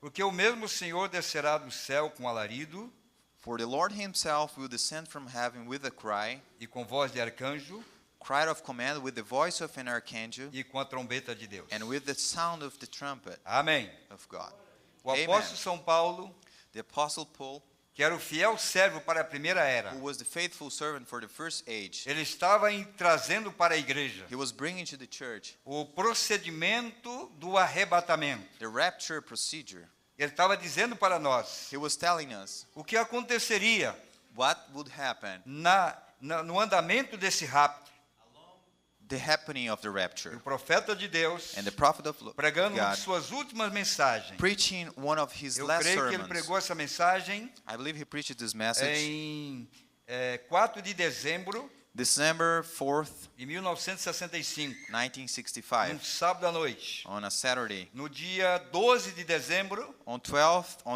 Porque o mesmo Senhor descerá do céu com alarido For the Lord himself will descend from heaven with a cry, e com voz de arcanjo cry of command with the voice of an archangel, e com a trombeta de Deus. and with the sound of the trumpet Amém. of God. O Amen. apóstolo São Paulo, The Apostle Paul, que era o fiel servo para a primeira era, who was the faithful servant for the first age, ele estava trazendo para a igreja he was bringing to the church o procedimento do arrebatamento. the rapture procedure. Ele estava dizendo para nós He was telling us o que aconteceria what would happen, no andamento desse rapto. the happening of the O rapture. profeta de Deus, And the prophet of pregando uma God, de suas últimas mensagens. preaching one of his Eu last creio que ele sermons. pregou essa mensagem I believe he preached this message em 4 de dezembro December 4th, de 1965, 1965, um sábado à noite. on a Saturday. No dia 12 de dezembro, On the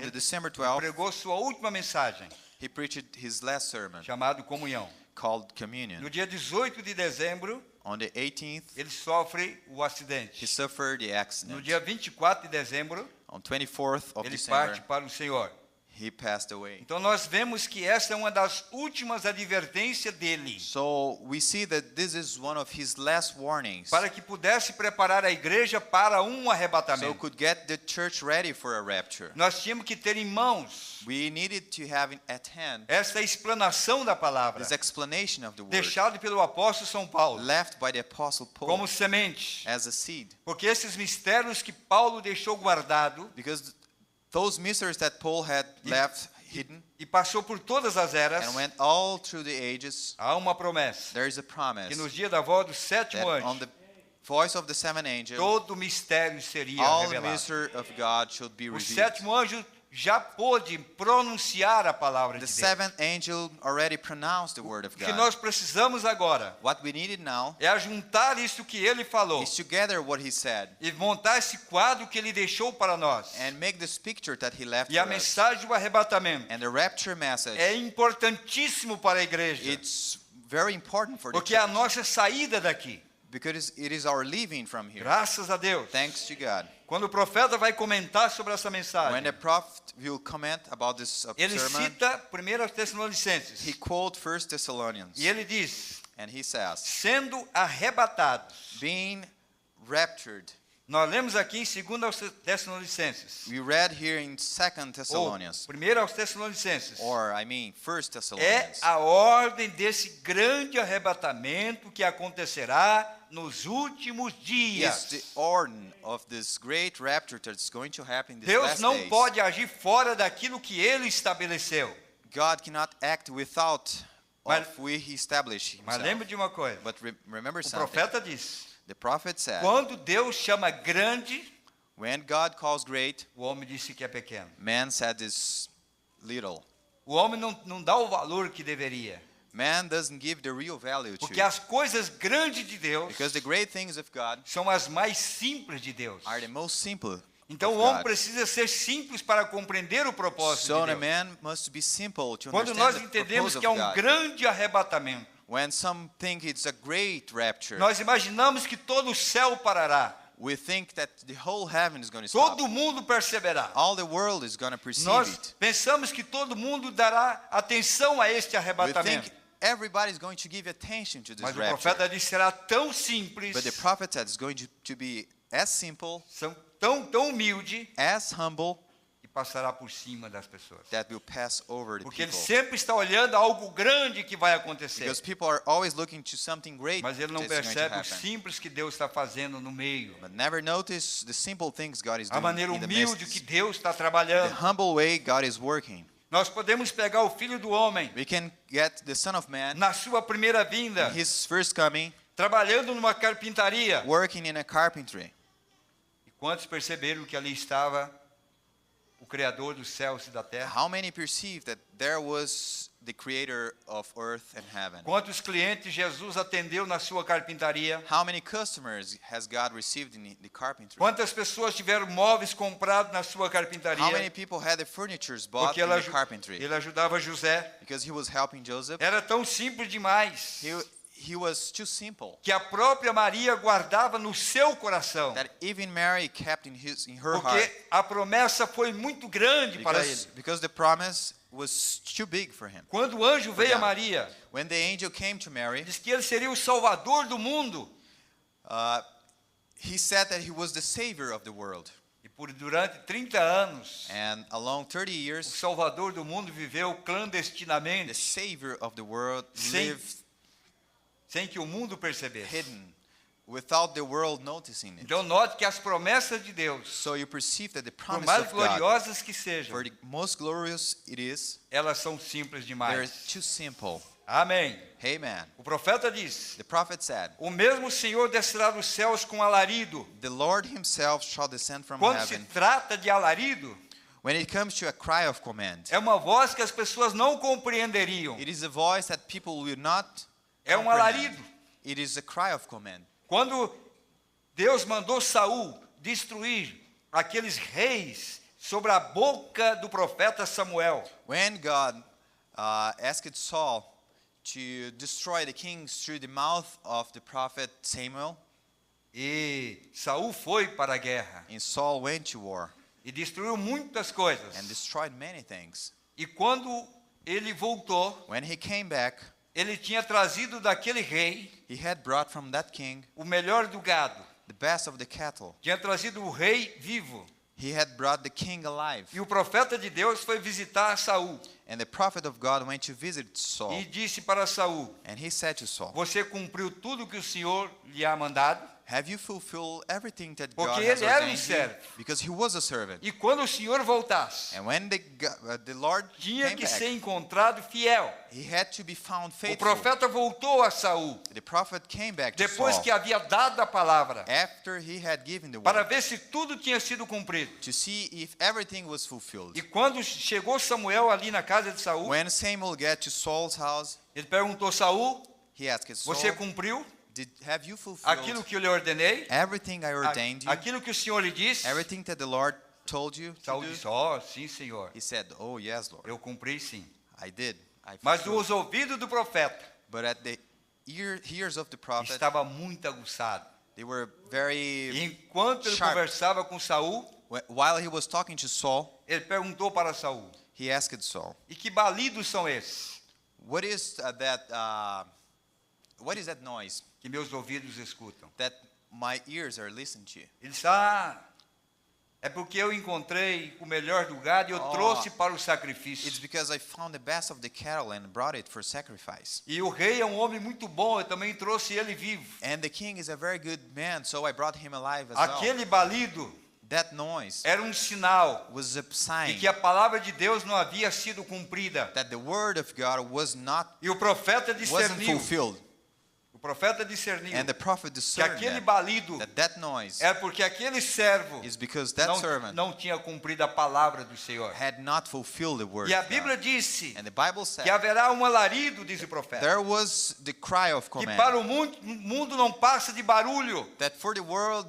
ele December 12th, pregou sua última mensagem, he preached his last sermon chamado Comunhão. called Communion. No dia 18 de dezembro, On the 18th, ele sofre o he acidente. suffered the No accident. dia 24 de dezembro, On 24th of ele December, parte para o Senhor. he passed away. Então nós vemos que essa é uma das últimas advertências dele, So we see that this is one of his last warnings. para que pudesse preparar a igreja para um So arrebatamento. could get the church ready for a rapture. Nós tínhamos que ter em mãos We needed to have at hand essa explanação da palavra, this explanation of the word deixado pelo apóstolo São Paulo, left by the apostle Paul como semente. as a seed. Porque esses mistérios que Paulo deixou guardado Because those mysteries that Paul had left hidden e passou por todas as eras, and went all through the ages, há uma promessa, there is a promise que nos dias da voz do that sétimo on anjo, the voice of the seventh angel, todo mistério seria all the revelado. mystery of God should be O revealed. sétimo anjo já pôde pronunciar a palavra The de Deus. seventh angel already pronounced the word of O que God. nós precisamos agora What we needed now é ajuntar isso que ele falou is to gather what he said e montar esse quadro que ele deixou para nós. and make this picture that he left E a for us. mensagem do arrebatamento And the rapture message, é importantíssimo para a igreja, it's very important for the porque é a church nossa saída daqui. because it is our leaving from here. Graças a Deus. Thanks to God. Quando o profeta vai comentar sobre essa When mensagem, the prophet will comment about this ele sermon, cita 1 Tessalonicenses. he quotes 1 Thessalonians E ele diz: and he says, sendo arrebatados. being raptured. Nós lemos aqui em 2 Tessalonicenses. We read here in 2 Ou Thessalonians, 1 Tessalonicenses. or I mean 1 É Thessalonians. a ordem desse grande arrebatamento que acontecerá nos últimos It's dias. the order of this great rapture that's going to happen in these Deus last não days. pode agir fora daquilo que ele estabeleceu. God cannot act without Mas- of we he established Mas himself. lembre de uma coisa: But remember o something. profeta disse, The prophet said, quando Deus chama grande, when God calls great, o homem disse que é pequeno. man said is little. O homem não dá o valor que deveria. Man doesn't give the real value to Porque it. as coisas grandes de Deus Because the great things of God são as mais simples de Deus. are the most simple. Então of o homem God. precisa ser simples para compreender o propósito So de the Deus. man must be simple to Quando understand nós the entendemos purpose que é of um God. grande arrebatamento, When some think it's a great rapture, nós imaginamos que todo o céu parará, we think that the whole heaven is going to stop. todo mundo perceberá. All the world is going to perceive Nós it. pensamos que todo mundo dará atenção a este We arrebatamento. think everybody is going to give attention to this Mas o rapture. profeta disse será tão simples, But the prophet said it's going to be as simple, tão humilde, as humble, que passará por cima das pessoas. that will pass over the Porque ele people. sempre está olhando algo grande que vai acontecer. Because people are always looking to something great Mas ele não that's going to percebe o happen. simples que Deus está fazendo no meio. But never notice the simple things God is A doing maneira in the humilde que midst. Deus está The trabalhando. humble way God is working. Nós podemos pegar o Filho do Homem We can get the Son of Man na sua primeira vinda, in His first coming, trabalhando numa carpintaria. working in a carpentry. E quantos perceberam que ali estava o Criador dos céus e da terra? How many perceive that there was the Creator of earth and heaven? Quantos clientes Jesus atendeu na sua carpintaria? How many customers has God received in the carpentry? Quantas pessoas tiveram móveis comprados na sua How many carpintaria? people had the furnitures bought Porque in the carpentry? ele ajudava José. Because he was helping Joseph. Era tão simples demais He was too simple que a própria Maria guardava no seu coração. that even Mary kept in her heart. Porque a promessa foi muito grande para ele. Because the promise was too big for him. Quando o anjo veio a God. Maria, When the angel came to Mary, diz que ele seria o salvador do mundo. he said that he was the savior of the world. E durante 30 anos, And along 30 o years, salvador do mundo viveu the clandestinamente, savior of the world Sem- lived sem que o mundo percebesse. hidden without the world noticing it. Então note que as promessas de Deus, So you perceive that the por promise mais of God, gloriosas que sejam, for the most glorious it is, elas são simples they're demais. too simple. Amém. Amen. O profeta diz: The prophet said, o mesmo Senhor descerá dos céus com alarido. the Lord himself shall descend from Quando se heaven. trata de alarido, When it comes to a cry of command, é uma voz que as pessoas não compreenderiam. it is a voice that people will not É um comprehend. alarido. It is a cry of command. Quando Deus mandou Saul destruir aqueles reis sobre a boca do profeta Samuel, When God asked Saul to destroy the kings through the mouth of the prophet Samuel, e Saul foi para a guerra, and Saul went to war, e destruiu muitas coisas. and destroyed many things. E quando ele voltou, When he came back, ele tinha trazido daquele rei he had brought from that king o melhor do gado. the best of the cattle. Tinha trazido o rei vivo. He had brought the king alive. E o profeta de Deus foi visitar Saul And the prophet of God went to visit Saul. e disse para Saul: And he said to Saul, Você cumpriu tudo que o Senhor lhe ha mandado? have you fulfilled everything that Porque God has ele era ordained servo. you? Because he was a servant. E quando o Senhor voltasse, And when the Lord tinha came que back, ser encontrado fiel. he had to be found O faithful. profeta voltou a Saul, The prophet came back to depois Saul que havia dado a palavra, after he had given the para word ver se tudo tinha sido cumprido. to see if everything was fulfilled. E quando chegou Samuel ali na casa de Saul, When Samuel got to Saul's house, ele perguntou: Saul, he asked Saul, você cumpriu have you fulfilled aquilo que eu lhe ordenei? everything I ordained you? Aquilo que o Senhor lhe disse? Everything that the Lord told you to Saul do? disse: Oh, sim, Senhor, He said, oh yes, Lord, eu cumpri sim. I did. I Mas fulfilled. os ouvidos do profeta But at the ears of the prophet, estava muito aguçado. they were very... E enquanto ele Sharp. conversava com Saul, While he was talking to Saul, ele perguntou para Saul: he asked Saul, E que balidos são esses what is that noise que meus ouvidos escutam? that my ears are listening to? Ele disse: é porque eu encontrei o melhor do gado e eu Oh. trouxe para o It's sacrifício. because I found the best of the cattle and brought it for sacrifice. E o rei é um homem muito bom, eu também trouxe ele vivo. And the king is a very good man, so I brought him alive as well. Aquele balido That noise era um sinal was a de sign que a palavra de Deus não havia sido cumprida. that the word of God was not E o profeta wasn't discerniu, fulfilled. o profeta discerniu And the prophet que discerned aquele that, balido that noise é porque aquele servo is because that servant não tinha cumprido a palavra do Senhor. had not fulfilled the word E a of Bíblia God. disse And the Bible said que haverá um alarido, diz o profeta, there was the cry of que command para o mundo não passa de barulho, that for the world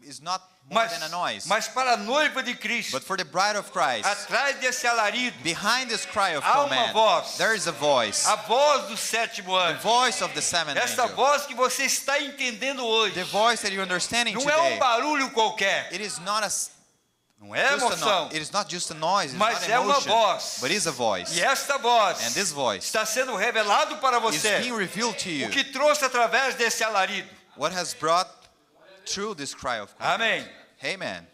is not more than a noise, mas para a noiva de Cristo, but for the bride of Christ, atrás desse alarido, behind this cry of há uma command, voz. there is a voice, a voz do sétimo the anjo, voice of the seventh essa angel, voz que você está entendendo hoje, the voice that you're understanding não é um today. barulho qualquer, It is not não é emoção, it is not just a noise, it's mas not é uma emotion, voz. but it's a voice. E esta voz And this voice está sendo revelado para is você. being revealed to you. O que trouxe através desse alarido. What has brought through this cry of command. Amém. Amen.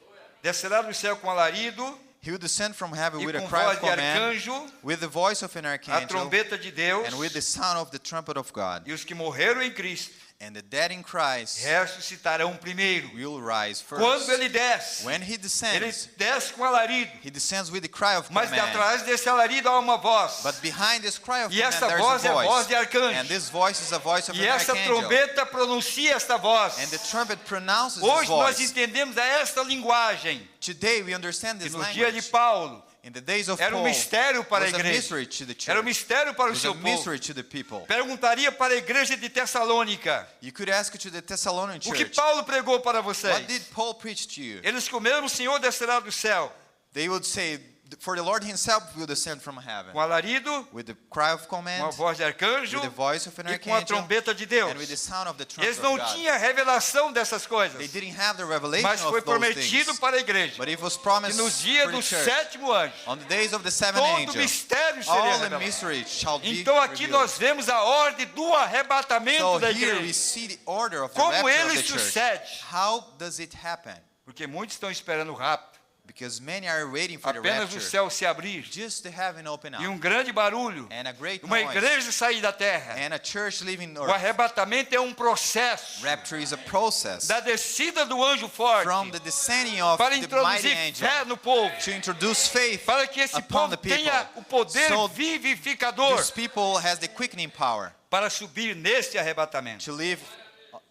Descerá do céu com alarido He will descend from heaven e with a com cry voz of de command, arcanjo, with the voice of an a archangel, trombeta de Deus, and with the sound of the trumpet of God. e os que morreram em Cristo And the dead in Christ ressuscitarão primeiro. will rise first. Quando ele desce, When he ele descends, desce com alarido, he descends with the cry of mas de command. atrás desse alarido há uma voz. But behind this cry of E command, essa there's voz é a a voz voice. de arcanjo. And this voice is a voice of E an essa archangel. trombeta pronuncia esta voz. And the trumpet pronounces this Hoje nós voice. entendemos esta linguagem. Today we understand Que this no dia de language. Paulo In the days of era Paul, mistério para a was a igreja. mystery to the church. Era mistério para o It was seu a povo. mystery to the people. Perguntaria para a igreja de Tessalônica: You could ask to the Thessalonian o que church, Paulo pregou para what vocês? did Paul preach to you? Eles comeram, o Senhor descerá do céu They would say, for the Lord himself will descend from heaven com alarido, with the cry of com a command, voz de arcanjo with the voice of an e com a archangel, trombeta de Deus. and with the sound of the trumpet Eles of não God. tinham revelação dessas coisas, They didn't have the revelation mas foi of those prometido things, para a igreja but it was que promised no dia for do the church. sétimo anjo On the days of the seventh todo angel, mistério seria all the revelado. mystery shall be Então aqui revealed. nós vemos a ordem do arrebatamento So da here we igreja. see the order of the Como rapture ele of the church. sucede? How does it happen? Porque muitos estão esperando o rapto, Because many are waiting for the apenas o rapture, céu se abrir just to have an open e up, grande barulho, and a great uma noise, igreja sair da terra. and a church leaving O earth. arrebatamento é um processo Rapture is a process da descida do anjo forte from the descending of para the mighty introduzir angel fé no povo, to introduce faith para que esse upon povo the people. tenha o poder So vivificador this people has the quickening power para subir neste arrebatamento. to live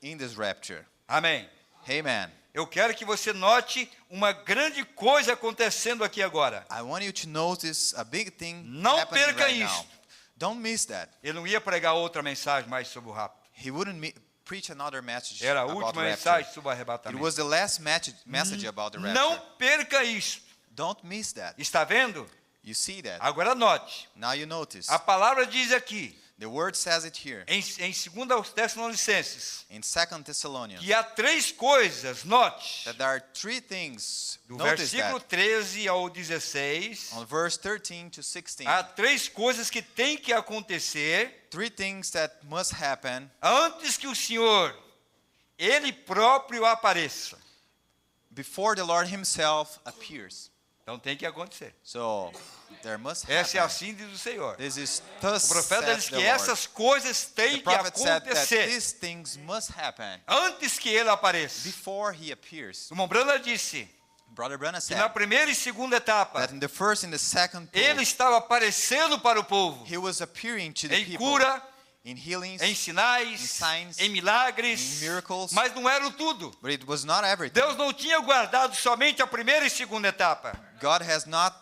in this rapture. Amém. Amen. Eu quero que você note uma grande coisa acontecendo aqui agora. I want you to notice a big thing Não happening perca right isso. now. Don't miss that. Ele não ia pregar outra mensagem mais sobre o rapto. He wouldn't preach another message Era a about última rapture. mensagem sobre o It arrebatamento. was the last message about the rapture. Não perca isso. Don't miss that. Está vendo? You see that. Agora note. Now you notice. A palavra diz aqui The word says it here em 2 aos Tessalonicenses, in 2 Thessalonians que há 3 coisas, note, that there are 3 things. do Notice versículo that 13 ao 16, on verse 13 to 16. há 3 coisas que têm que acontecer 3 things that must happen antes que o Senhor, Ele próprio apareça. before the Lord himself appears. Então tem que acontecer. So there must Essa é happen. assim diz o Senhor. This is thus O profeta says diz the que Lord. essas coisas The têm que prophet said that acontecer these things must happen antes que Ele apareça. before he appears. O irmão Branham disse Brother Branham que said na primeira e segunda etapa, that in the first and the second pool, Ele estava aparecendo para o povo he was appearing to the em people cura, in healings, em sinais, in signs, em milagres, in miracles. mas não era o tudo. but it was not everything. Deus não tinha guardado somente a primeira e segunda etapa. God has not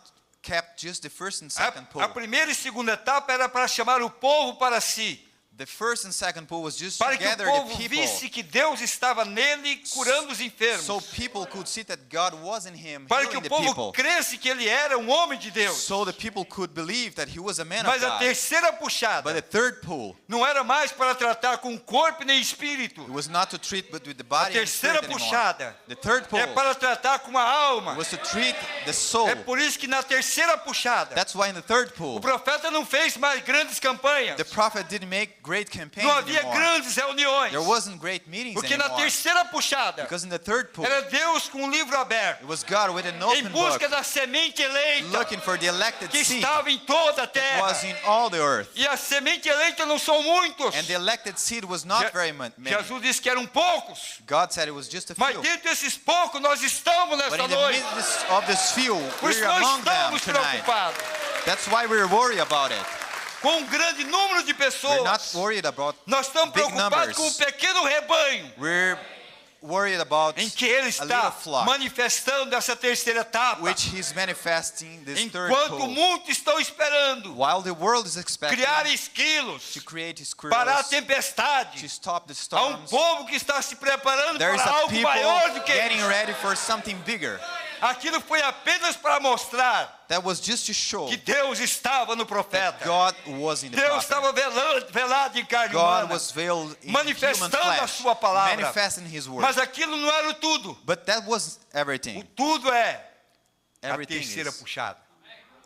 kept just the first and second pool. A primeira e segunda etapa era para chamar o povo para si, The first and second pool was just para to que o gather the povo people visse que Deus estava nele curando os enfermos, so people could see that God was in him para que healing o the povo people. cresce que ele era um homem de Deus. So the people could believe that he was a man of Mas a God. terceira But puxada the third pool, não era mais para tratar com o corpo nem espírito. it was not to treat but with the A body and terceira spirit anymore. puxada The third pool é para tratar com a alma. was to treat the soul. É por isso que na terceira puxada That's why in the third o pool, profeta não fez mais grandes campanhas. the prophet didn't make great campaigns Não havia anymore. grandes reuniões. There wasn't great meetings Porque na anymore. terceira puxada Because in the third pool, era Deus com um livro aberto, it was God with an em open book, busca da semente eleita looking for the elected que seed estava em toda a that terra. was in all the earth. E a semente eleita não são muitos. And the elected seed was not very many. Jesus disse que eram poucos. God said it was just a Mas few. dentro desses poucos nós estamos But nesta in the noite. midst of this few, Por isso we're nós among them estamos tonight. preocupados That's why we're worried about it. com um grande número de We're not pessoas. worried about Nós estamos big preocupados numbers. com um pequeno rebanho We're worried about em que Ele a little está flock, manifestando essa terceira etapa. which he's manifesting this third Enquanto pool. muitos estão esperando While the world is expecting criar to esquilos, create his parar a squirrels, tempestade, to stop the há um storms, povo que está se preparando there's para a algo maior do people que getting isso. ready for something bigger. Aquilo foi apenas para mostrar That was just to show que Deus estava no that profeta. God was in the Deus prophet. estava velado em carne God humana, was veiled in human manifestando a flesh, sua palavra. manifesting his word. Mas aquilo não era o tudo. But that was O everything. tudo é a Everything terceira is. puxada.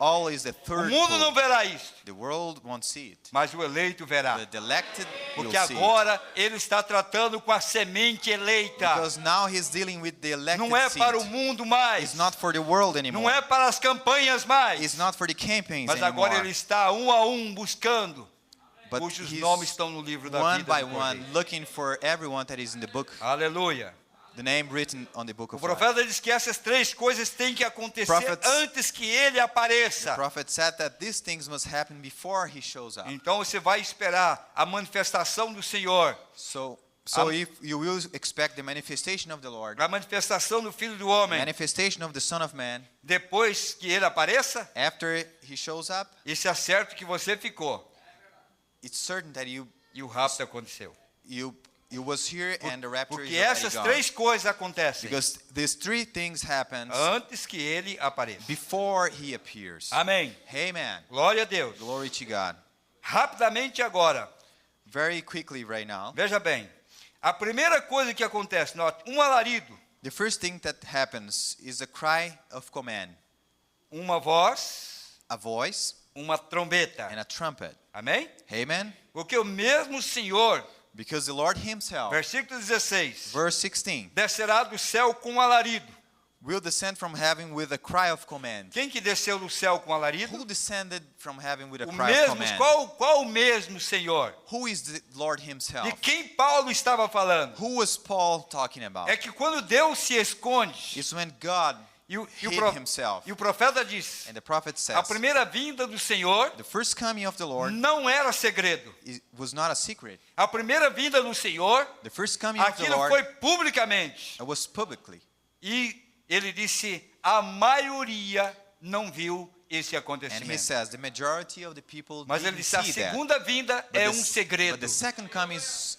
All is the O third mundo não pool. verá isso, The world won't see it. mas o eleito verá. The elected will Porque see it. agora ele está tratando com a semente eleita. Because now he's dealing with the elected Não é para o seed. mundo mais. It's not for the world Não anymore. é para as campanhas mais. It's not for the campaigns Mas agora ele anymore. está um a um buscando, But cujos he's nomes estão no livro da one vida by do one Cordeiro. looking for everyone that is in the book, Aleluia. the name written on the book O of life. profeta diz que essas 3 coisas têm que acontecer Prophets- antes que ele The apareça. prophet said that these things must happen before he shows up. Então você vai esperar a manifestação do Senhor, So Am- if you will expect the manifestation of the Lord, a manifestação do Filho do Homem, manifestation of the Son of Man, depois que ele apareça, after he shows up, isso é certo que você ficou. it's certain that E o rapto aconteceu. you was here and the rapture Porque is already essas gone. 3 coisas acontecem Because these 3 things happen antes que ele apareça. before he appears. Amém. Amen. Glória a Deus. Glory to God. Rapidamente agora, Very quickly right now, veja bem. A primeira coisa que acontece, note, um alarido, the first thing that happens is a cry of command, uma voz, a voice uma trombeta. and a trumpet. Amém? Amen. Porque o mesmo Senhor, Because the Lord himself, versículo 16, verse 16, descerá do céu com um alarido. will descend from heaven with a cry of command. Quem que desceu do céu com alarido? Who descended from heaven with a O cry of mesmo, command? qual o mesmo Senhor? Who is the Lord De himself? quem Paulo estava falando? Who was Paul talking about? É que quando Deus se esconde, It's when God e o hid himself. e o profeta diz, And the prophet a says, primeira vinda do Senhor the first coming of the Lord não era segredo. was not a secret. A primeira vinda do Senhor, The first coming of the aquilo Lord foi publicamente. was publicly. E ele disse, a maioria não viu esse And he acontecimento. says, the majority of the people Mas ele didn't disse, a see that. segunda vinda But é the, um but segredo. the second coming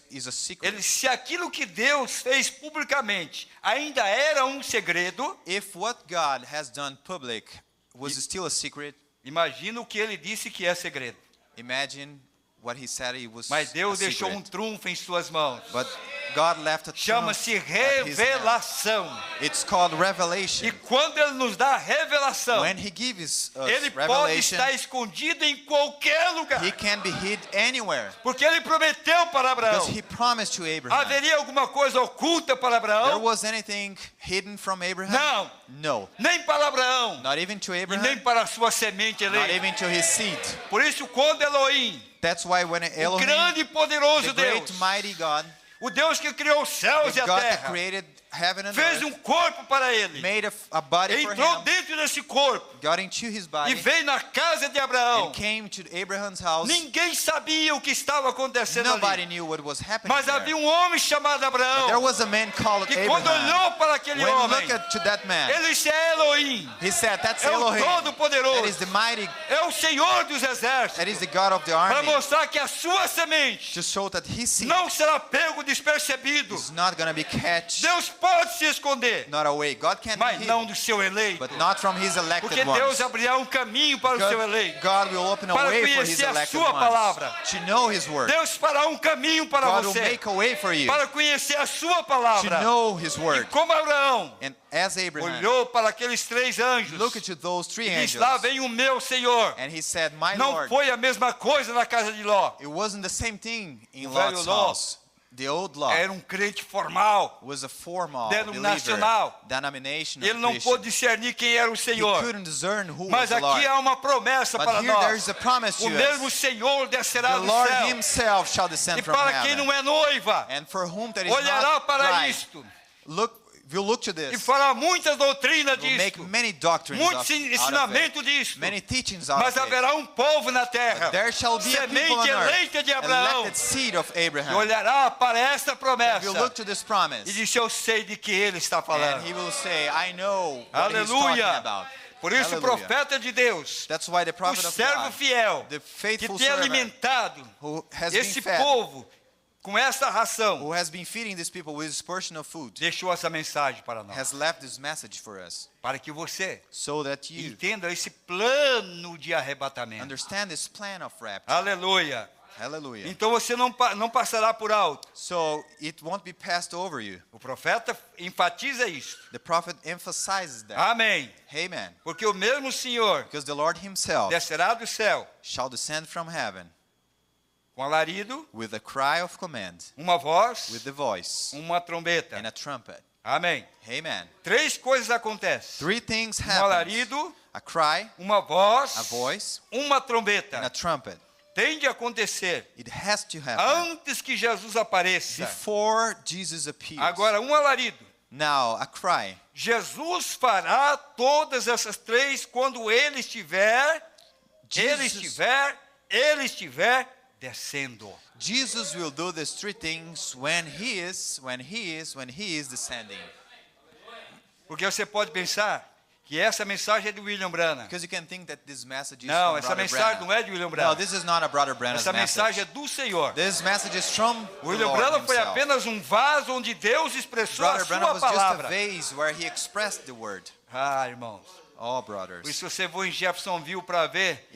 is a secret. Ele, se aquilo que Deus fez publicamente ainda era um segredo, If what God has done public was still a secret, imagina o que ele disse que é segredo. imagine what he said it was Mas a Deus deixou secret. trunfo em suas mãos. But God left a Chama-se truth at his hand. revelação. It's called E revelation. quando Ele nos dá a revelação, When he gives us Ele pode revelation, estar escondido em qualquer lugar. he can be hid anywhere. Porque Ele prometeu para Abraão. Because he promised to Abraham. Haveria alguma coisa oculta para There Abraão? was anything hidden from Abraham? Não, No. nem para Abraão. Not even to E nem Abraham. para a sua semente Not eleita. even to his seed. Por isso, quando Elohim, That's why when o Elohim, grande e the poderoso great Deus, mighty God, o Deus que criou os céus e the a God that terra, created heaven and fez earth, corpo para ele, made a body for entrou him, dentro desse corpo got into his e body, veio na casa de Abraão. and came to Abraham's house. Ninguém sabia o que estava acontecendo Nobody ali. knew what was happening Mas there. havia homem chamado But there Abraão was a man called que quando Abraham. olhou para aquele When homem, look to that man, ele disse: é Elohim, he said, "That's é o Elohim. That Todo-Poderoso, is the mighty. é o Senhor dos That Exércitos, is the God of the para army." mostrar que a sua semente To show that his seed não será pego despercebido. is not going to be catch, Deus pode se esconder, not away. God can mas be não hid, do seu eleito. but not from his Porque elected Deus ones. abrirá caminho para o seu eleito. God will open a Para way for his conhecer a elected sua ones palavra. to know his word. Deus fará caminho para God will você, make a way for you para conhecer a sua to palavra. know his E word. como Abraão And as Abraham olhou para aqueles 3 anjos look into those three e disse: angels, lá vem o meu Senhor. and he said, "My Não Lord." foi a mesma coisa na casa de Ló. It wasn't the same thing in O velho Lot's Ló house. The old Lot Era crente formal. was a formal denominacional. believer, denominational Ele não Christian. pôde discernir quem era o He Senhor. couldn't discern who Mas was the Lord. aqui há uma promessa But para here there nós. is a promise to O mesmo us. Senhor descerá The do Lord céu. himself shall descend E from para quem heaven. não é noiva, And for whom that is olhará not para bride, isto if you look to e this, fará muitas doutrinas will make disto, many doctrines muito out of it, ensinamento disto. many teachings out Mas of it. haverá povo na terra, There shall be a people on semente earth, eleita de Abraão, elected seed of que Abraham. olhará para esta promessa If you look to this promise, e disse: eu sei de que ele está and falando. he will say, "I know what he's talking Aleluia. about." Por isso, o Hallelujah. profeta de Deus, That's why the o prophet of servo God, fiel, the que faithful tem servant, alimentado who has esse been fed, povo com essa ração, who has been feeding these people with this portion of food, deixou essa mensagem para nós, has left this message for us, para que você so that you entenda esse plano de arrebatamento. understand this plan of rapture. Aleluia. Hallelujah. Então você não passará por alto. So it won't be passed over you. O profeta enfatiza isso. The prophet emphasizes that. Amém. Amen. Porque o mesmo Senhor Because the Lord himself descerá do céu shall descend from heaven com alarido, with a cry of command, uma voz, with the voice uma trombeta. and a trumpet. Amém. Amen. 3 coisas acontecem: Three things happen: alarido, a cry, uma voz, a voice, uma and a trombeta. trumpet. Tem de acontecer It has to happen antes que Jesus apareça. before Jesus appears. Agora, alarido. Now, a cry. Jesus fará todas essas 3 quando ele estiver descendo. Jesus will do these three things when he is descending. Porque você pode pensar que essa mensagem é de William Branham. Because you can think that this message is Não, from essa Brother mensagem Branham. não é de William No, Branham. this is not a Brother Branham's Essa mensagem message. é do Senhor. This message is from the William Lord Branham foi himself. apenas vaso onde Deus expressou Brother a Branham sua was just a palavra. vase where he expressed the word. Ah, irmãos. Oh, Por brothers. isso você for em Jeffersonville para ver,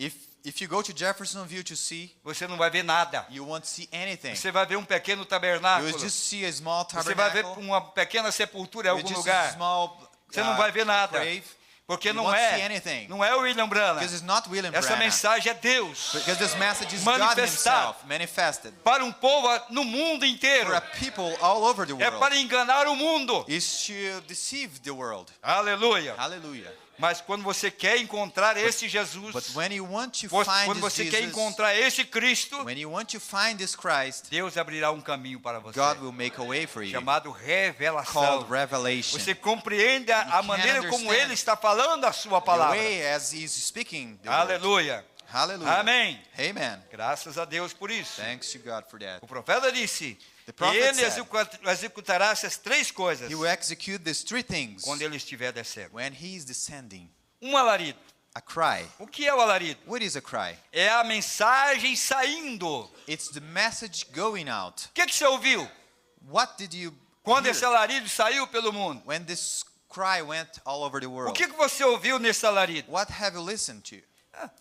If you go to Jeffersonville to see, você não vai ver nada. you won't see anything. Você vai ver um pequeno You tabernáculo. will just see a small Você vai ver tabernacle. uma pequena sepultura em You algum just lugar. a small, Você não vai ver nada. grave. Porque You não won't see é, anything. não é o William Branham. Because it's not William Essa Branham. mensagem é Deus Because this message is God manifestado himself manifested para um povo no mundo inteiro. for a people all over the É world. para enganar o mundo. Is to deceive the world. Aleluia. Hallelujah. Mas quando você quer encontrar esse Jesus, But when you want to quando find você this quer Jesus, encontrar esse Cristo, when you want to find this Christ, Deus abrirá caminho para você, God will make a way for you, chamado revelação. called revelation. Você compreende a You maneira can como understand Ele está falando a sua The palavra. way as he's speaking the word. Aleluia. Hallelujah. Amém. Amen. Graças a Deus por isso. Thanks to God for that. O profeta disse The que prophet ele said, executará essas 3 coisas He will execute these three things quando ele estiver descendo. when he is descending. Alarido. A cry. O que é o alarido? What is a cry? É a mensagem saindo. It's the message going out. O que você ouviu What did you quando hear esse alarido saiu pelo mundo? when this cry went all over the O world? que você ouviu nesse alarido? What have you listened to?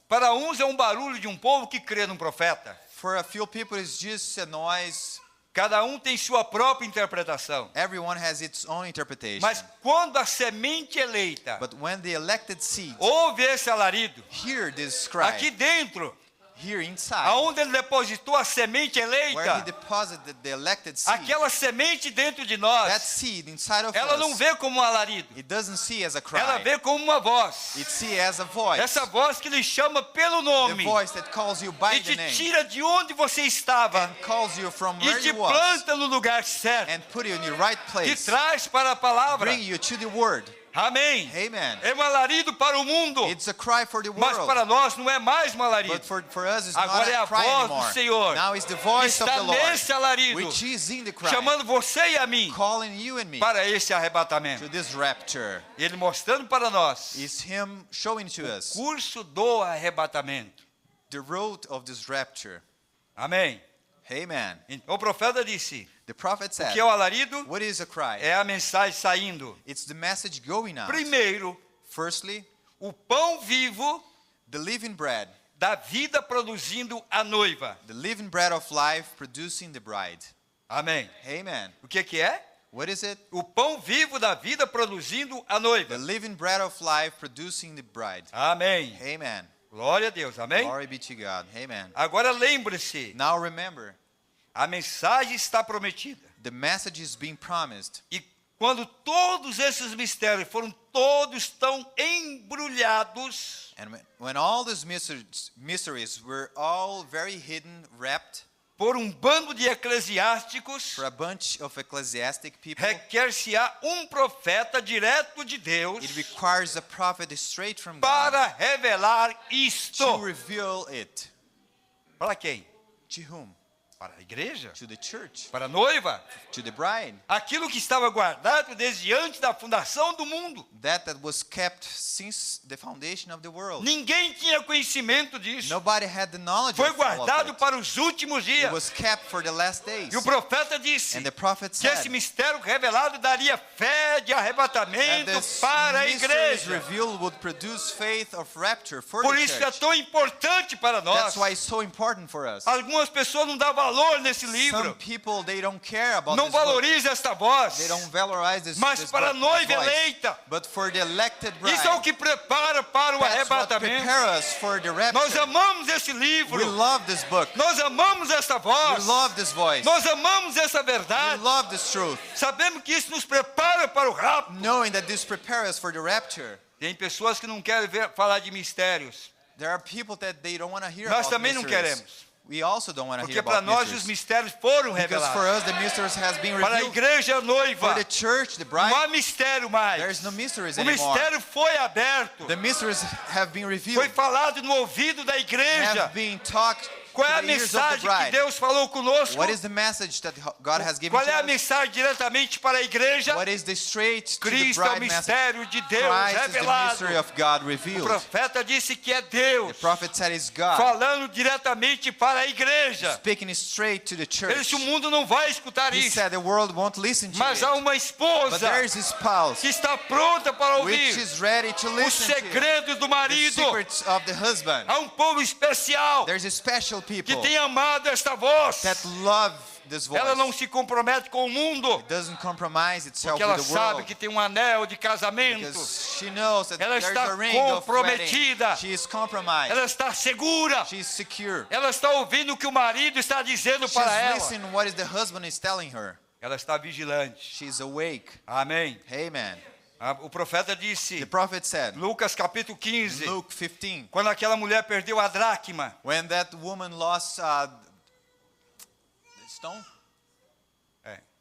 Para uns é um barulho de um povo que crê num profeta. For a few people, it's just a noise. Cada um tem sua própria interpretação. Everyone has its own interpretation. Mas quando a semente eleita But when the elected seed ouve esse alarido, hear this aqui cry, dentro, here inside, aonde ele depositou a semente where he eleita, deposited the elected seed, aquela semente dentro de that nós, seed inside of ela não us, vê como um alarido, it doesn't see as a ela cry. vê como uma voz. It see as a voice. Essa voz que lhe chama pelo The nome voice that calls you by e the te name tira de onde você estava and calls you from e where te you was planta no lugar certo, and put you in the right te place, traz para a palavra. bring you to the word. Amém. Amen. É um alarido para o mundo, It's a cry for the mas world. para nós não é mais um alarido. But for us, it's not Agora é a a cry voz do anymore. Senhor Now it's the que voice of está the Lord, nesse alarido, which is in the cry, chamando você e a mim calling you and me para esse arrebatamento. to this rapture. Ele mostrando para nós It's Him showing to us curso do arrebatamento. the road of this rapture. Amém. Amen. Então, o profeta disse The prophet o said, que é o alarido? what is a cry? É a mensagem saindo. It's the message going out. Primeiro, Firstly, o pão vivo the living bread, da vida produzindo a noiva. the living bread of life producing the bride. Amém. Amen. O que é? What is it? O pão vivo da vida produzindo a The noiva. living bread of life producing the bride. Amém. Amen. Glória a Deus. Amém. Glory be to God. Amen. Agora lembre-se, Now remember, a mensagem está prometida. the message is being promised. E quando todos esses mistérios foram todos tão embrulhados, And when all these mysteries were all very hidden, wrapped por bando de eclesiásticos, for a bunch of ecclesiastic people, requer-se-á profeta direto de Deus it requires a prophet straight from God para revelar to isto. reveal it. Para quem? To whom? Para a igreja? To the church, Para a noiva? to the bride. Aquilo que estava guardado desde antes da fundação do mundo. That was kept since the foundation of the world. Ninguém tinha conhecimento disso. Nobody had the knowledge Foi of all of guardado it. para os últimos It dias. was kept for the last days. E o profeta disse And the prophet que esse said mistério revelado daria fé de that arrebatamento this para a mysteries igreja. revealed would produce faith of rapture for Por the isso é church. tão importante para nós. That's why it's so important for us. Algumas pessoas não dão valor nesse livro. Some people, they don't care about Não this book. valoriza esta voz. They don't valorize this, Mas this para a book, noiva this voice. eleita, But for the elected bride, isso é o que prepara para o that's what arrebatamento. prepare us for the Nós rapture. amamos esse livro. We love this book. Nós amamos esta We voz. love this voice. Nós amamos essa We verdade. love this truth. Sabemos que isso nos prepara para o rapto. Knowing that this prepares us for the rapture. Tem pessoas que não querem falar de mistérios. There are people that they don't want to hear Nós about também não mysteries. queremos. We also don't want to Porque hear para about nós os mysteries. mistérios foram Because for revelados. us the mysteries has been Para a revealed. igreja noiva, For the church, the não bride, há mistério mais. there is no mysteries O anymore. mistério foi aberto. The mysteries have been Foi revealed. falado no ouvido da igreja. Have been talked Qual é a to the ears of the mensagem que bride. Deus falou conosco? What is the message that God has given Qual to é a us? mensagem diretamente para a igreja? What is the straight to the Cristo é o bride message? mistério de Deus Christ is the revelado. mystery of God O revealed. profeta disse que é The Deus prophet said it's God falando diretamente para a igreja. speaking straight to the Ele church. disse, o mundo não vai escutar He isso. said the world won't listen to Mas it. há uma But esposa there is a spouse que está pronta para which ouvir is ready to os listen to segredos do the marido. secrets of the husband. Há um povo especial There's a special que people tem amado esta voz. that love this voice. Ela não se compromete com o mundo, It doesn't compromise itself porque ela with the sabe world. que tem um anel de casamento. Because she knows that Ela there's está a ring of wedding. comprometida. She is compromised. Ela está segura. She is secure. Ela está ouvindo o que o marido está dizendo She's para ela. listening what is the husband is telling her. Ela está vigilante. She's awake. Amém. Amen. O profeta disse, The prophet said, Lucas capítulo 15, Luke 15, quando aquela mulher perdeu a dracma, when that woman lost the stone.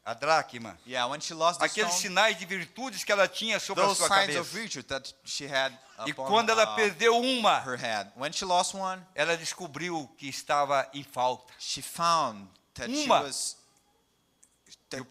a dracma, Yeah, when she lost the aqueles stone, sinais de virtudes que ela tinha sobre a those sua signs of cabeça. virtue that she had E upon quando ela perdeu uma, her head. When she lost one, ela descobriu que estava em falta. she found that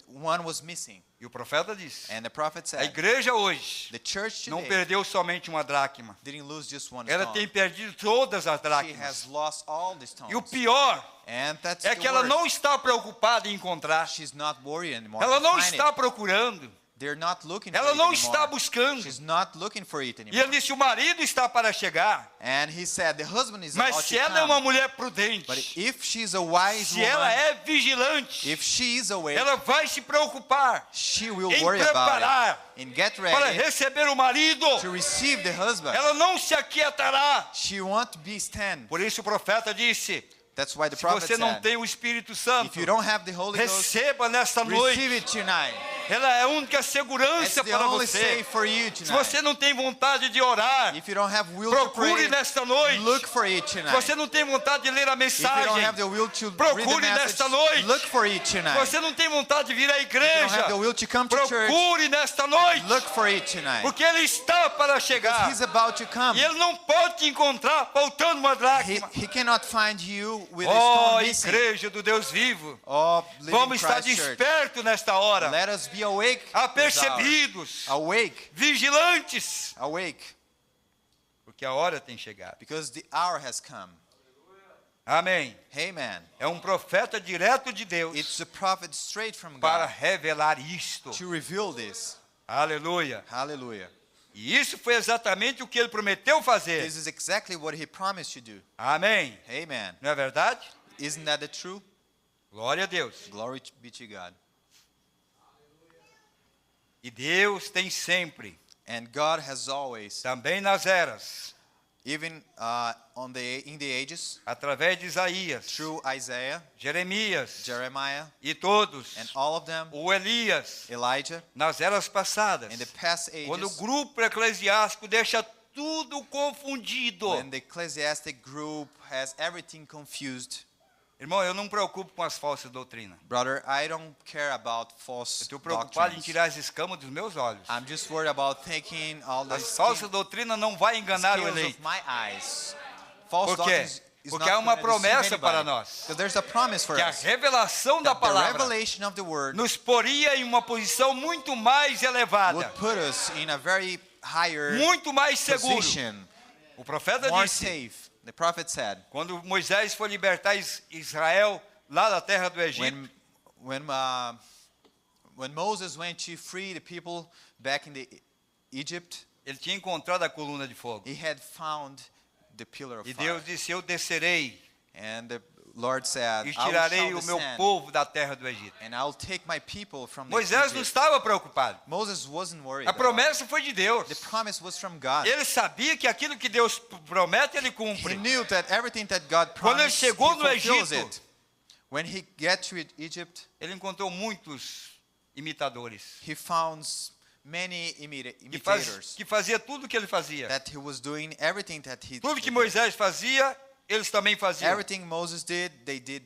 one was missing. E o profeta disse, And the prophet a said, igreja hoje the church não today perdeu somente uma dracma. didn't lose just one Ela stone. tem perdido todas as She dracmas. has lost all the stones. E o pior And that's é the que ela worst. não está preocupada em encontrar. She's not worried anymore. Ela to não find está it. procurando. They're not looking for Ela it não anymore. está buscando. She's not looking for it E anymore. ele disse, o marido está para chegar. And he said, the husband is Mas about se to ela é uma come. mulher But prudente, if she's a wise se ela woman, é vigilante, if she is awake, ela vai se preocupar she will em worry about preparar it and get para ready receber o marido. to receive the husband. Ela não se aquietará. She won't be stand. Por isso o profeta disse, That's why the se prophet você não said, tem o Espírito Santo, if you don't have the Holy Ghost, receba nesta noite. receive it tonight. Ela é a única It's segurança the para only você. safe for you Se tonight. você não tem vontade de orar, If you don't have will to procure pray, nesta noite. look for it Se tonight. você não tem vontade de ler a If you don't mensagem, have the will to read the procure message, nesta noite. look for it se tonight. você não tem vontade de vir à If you don't igreja, have the will to come to church, procure nesta noite. look for it tonight. Porque ele está para Because chegar. he's about to come. E ele não pode te encontrar faltando uma dracma. He cannot find you with a Oh, stone missing. igreja do Deus vivo. Oh, living Vamos estar Christ Church. despertos nesta hora. Let us be awake. Apercebidos. Awake. Vigilantes. Awake. Porque a hora tem chegado. Because the hour has come. Amém. Amen. É um profeta direto de Deus It's a prophet straight from para God revelar isto. to reveal this. Aleluia. Hallelujah. E isso foi exatamente o que ele prometeu fazer. This is exactly what he promised to do. Amém. Amen. Não é verdade? Isn't that the truth? Glória a Deus. Glory be to God. E Deus tem sempre, And God has always, também nas eras, even in the ages, através de Isaías, through Isaiah, Jeremias Jeremiah, e todos, and all of them, o Elias, Elijah, nas eras passadas, in the past quando o ages, grupo eclesiástico deixa tudo confundido. when the ecclesiastic group has everything confused. Irmão, eu não me preocupo com as falsas doutrinas. Brother, I don't care about false Estou preocupado em doctrines. tirar as escamas dos meus olhos. I'm just worried about taking all the As falsas doutrinas não vai enganar o scales eleito. of my eyes. False Por quê? doctrines is Porque not há uma gonna deceive promessa para anybody. nós. Because there's a promise for Que a us. revelação da That the palavra revelation of the word nos poria em uma posição muito mais elevada, would put us in a very higher muito mais seguro. position, O profeta more disse, safe. The prophet said, quando Moisés foi libertar Israel lá da terra do Egito, when Moses went to free the people back in the Egypt, ele tinha encontrado a coluna de fogo. he had found the pillar of E fire. Deus disse, eu descerei And the Lord said, e I will tirarei shall o meu descend, povo da terra do Egito. and I'll take my people from the Moisés não Egypt. estava preocupado. Moses wasn't worried A about promessa foi de Deus. it. The promise was from God. Ele sabia que aquilo que Deus promete, ele He cumpre. knew that everything that God Quando ele promised, chegou he no fulfills Egito, it. When he get to Egypt, Ele encontrou muitos imitadores he found many imitators que fazia tudo o que ele fazia. that he was doing everything that he Tudo que did. Moisés fazia, eles também faziam. Everything Moses did, they did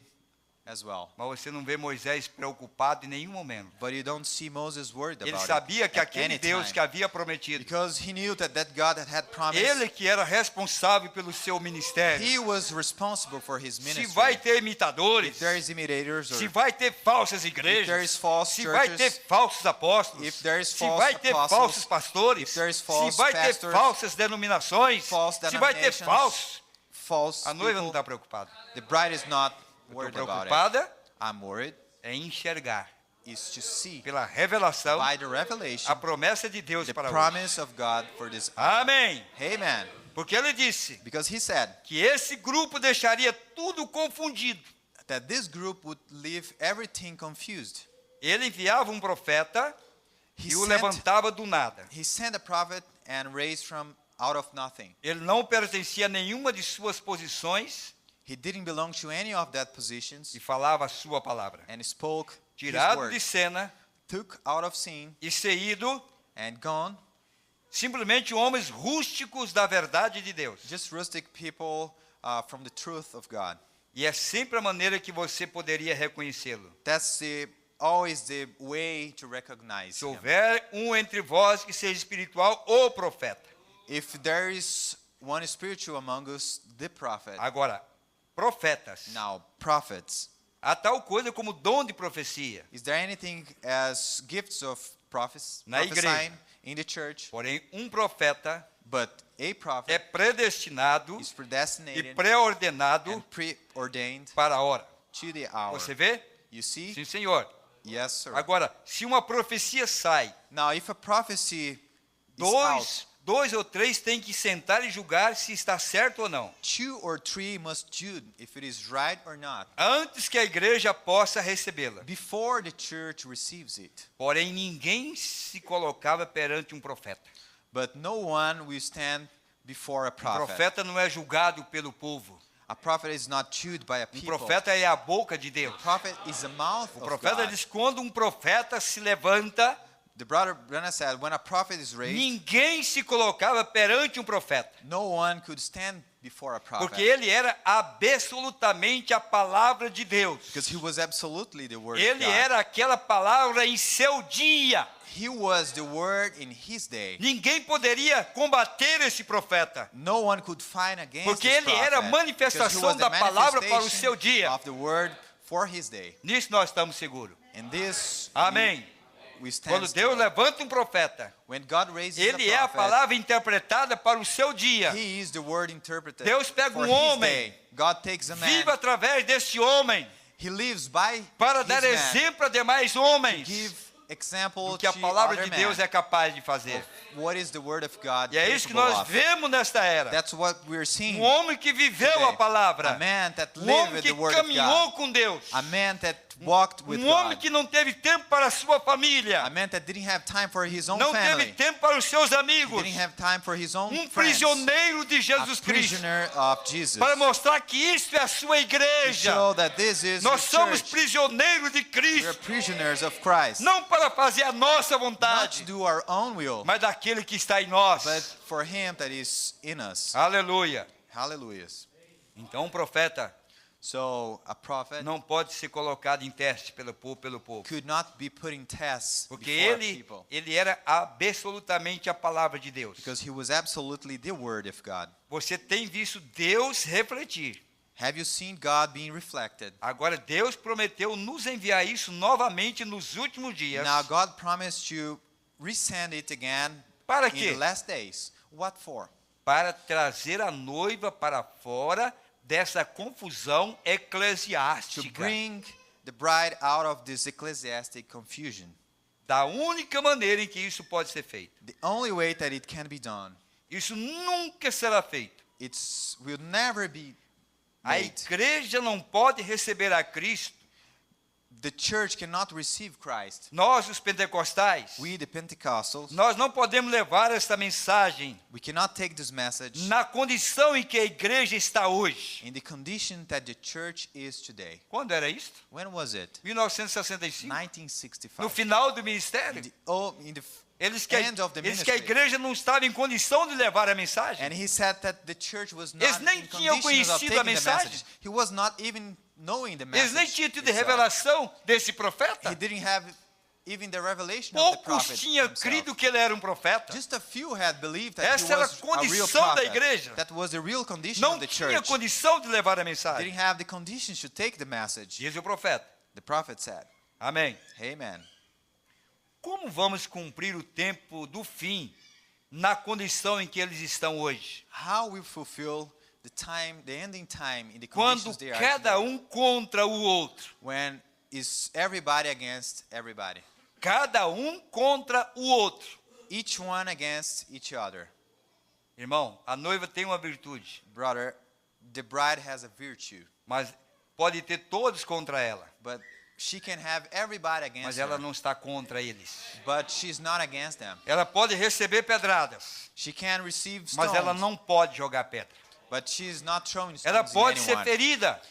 as well. Mas você não vê Moisés preocupado em nenhum momento. But you don't see Moses worried Ele about sabia it que at aquele any Deus time. que havia prometido, Because he knew that God that had promised, ele que era responsável pelo seu ministério, he was responsible for his se ministry. vai ter imitadores, If there is imitators, or se vai ter falsas if there igrejas, is false se vai ter churches, falsos apóstolos, if there is se false vai ter apostles, falsos pastores, if there is se false vai ter pastors, falsas denominações, false se vai ter denominations, falsos. false A noiva não people, está preocupada. the bride is not Estou worried about it. preocupada I'm worried é enxergar is to see pela revelação by the revelation a promessa de Deus the para hoje. promise of God for this. Amém. Amen. Porque ele disse Because he said que esse grupo deixaria tudo confundido. that this group would leave everything confused. Ele enviava um profeta He e o sent, levantava do nada. he sent a prophet and raised from out of nothing. Ele não pertencia a nenhuma de suas posições He didn't belong to any of that positions e falava a sua palavra. and spoke his Tirado word. de cena Took out of scene e saído and gone. simplesmente homens rústicos da verdade de Deus. Just rustic people from the truth of God. E é sempre a maneira que você poderia reconhecê-lo. That's always the way to recognize Se him. houver um entre vós que seja espiritual ou profeta. If there is one spiritual among us, the prophet. Agora, profetas. Now, prophets. Há tal coisa como dom de profecia. Is there anything as gifts of Na igreja. prophesying in the church? Porém, um profeta But a prophet é predestinado is e predestinated pré-ordenado and preordained para a hora. to the hour. Você vê? You see? Sim, senhor. Yes, sir. Agora, se uma profecia sai, Now, if a prophecy is out, dois ou três têm que sentar e julgar se está certo ou não, 2 or 3 must judge if it is right or not, antes que a igreja possa recebê-la. before the church receives it. Porém, ninguém se colocava perante um profeta. But no one will stand before a O prophet. profeta não é julgado pelo povo. A prophet is not judged by a O people. profeta é a boca de Deus. The prophet is the mouth O of profeta God. diz: quando um profeta se levanta, The brother Brennan said, when a prophet is raised, ninguém se colocava perante um profeta, no one could stand before a prophet. porque ele era absolutamente a palavra de Deus. Because he was absolutely the word of Ele God. era aquela palavra em seu dia. He was the word in his day. Ninguém poderia combater esse profeta, No one could fight against porque this ele era a prophet, because he manifestação was the da palavra para o manifestation seu dia. of the word for his day. Nisso nós estamos seguros. And this Amém. we stand Quando Deus still. levanta um profeta, When God raises ele a é a prophet, palavra interpretada para o seu dia. he is the word interpreted Deus pega for um his homem, day. God takes a man. Viva através desse homem, He lives by para his dar man. exemplo a demais homens Give example do que a to palavra other de Deus men é capaz de fazer. of what is the word of God E é isso que capable nós of. vemos nesta era. That's what we're seeing. Um homem que viveu today. a palavra. A man that Um lived homem with que the word of caminhou God. com Deus. A man that walked with Homem God. que não teve tempo para a sua família. A man that didn't have time for his own Não family. teve tempo para os seus amigos. Didn't have time for his own friends. Prisioneiro de A Jesus Cristo. prisoner of Jesus. Para mostrar que isso é a sua To igreja. show that this is Nós the somos church. prisioneiros de We are Cristo. prisoners of Christ. Não para fazer a nossa Not to vontade, do our own will, mas daquele que está em nós. but for him that is in us. Aleluia. Hallelujah. Então um profeta So a prophet não pode ser colocado em teste pelo povo. could not be put in tests Porque before ele people. era absolutamente a palavra de Deus. Because he was absolutely the word of God. Você tem visto Deus refletir. Have you seen God being reflected? Agora Deus prometeu nos enviar isso novamente nos últimos dias. Now God promised to resend it again Para in quê? the last days. What for? Para trazer a noiva para fora dessa confusão To eclesiástica. bring the bride out of this ecclesiastic confusion. Da única maneira em que isso pode ser feito. The only way that it can be done, Isso nunca será feito. it will never be A made. igreja não pode receber a Cristo. The church cannot receive Christ. Nós, os pentecostais, We, the Pentecostals, nós não podemos levar esta mensagem we cannot take this message na condição em que a igreja está hoje. in the condition that the church is today. Quando era isto? When was it? 1965. 1965. No final do ministério. In the Eles que, end of the eles que a ministry. igreja não estava em condição de levar a mensagem. And he said that the church was not Eles nem in tinham conditions of conhecido a taking the mensagem. message. He was not even knowing the Eles nem message. tinham tido itself. revelação desse profeta. He didn't have even the revelation of the Poucos prophet tinham himself. crido que ele era um profeta. Just a few had believed that Essa he era a was a real condição da prophet. igreja. That was the real condition Não of the tinha church. condição de levar a mensagem. Didn't have the conditions to take the message. Diz o profeta. The prophet said, Amém. Amen. Como vamos cumprir o tempo do fim na condição em que eles estão hoje? How we fulfill the ending time in the Quando conditions they are cada today, um contra o outro. when is everybody against everybody, Cada um contra o outro. each one against each other. Irmão, a noiva tem uma virtude, Brother, the bride has a virtue, mas pode ter todos contra ela, but she can have everybody mas against ela her, não está contra eles. but she's not against them. Ela pode receber pedradas, She can receive mas ela stones, não pode jogar pedra. but she's not throwing Ela stones pode in ser anyone. ferida,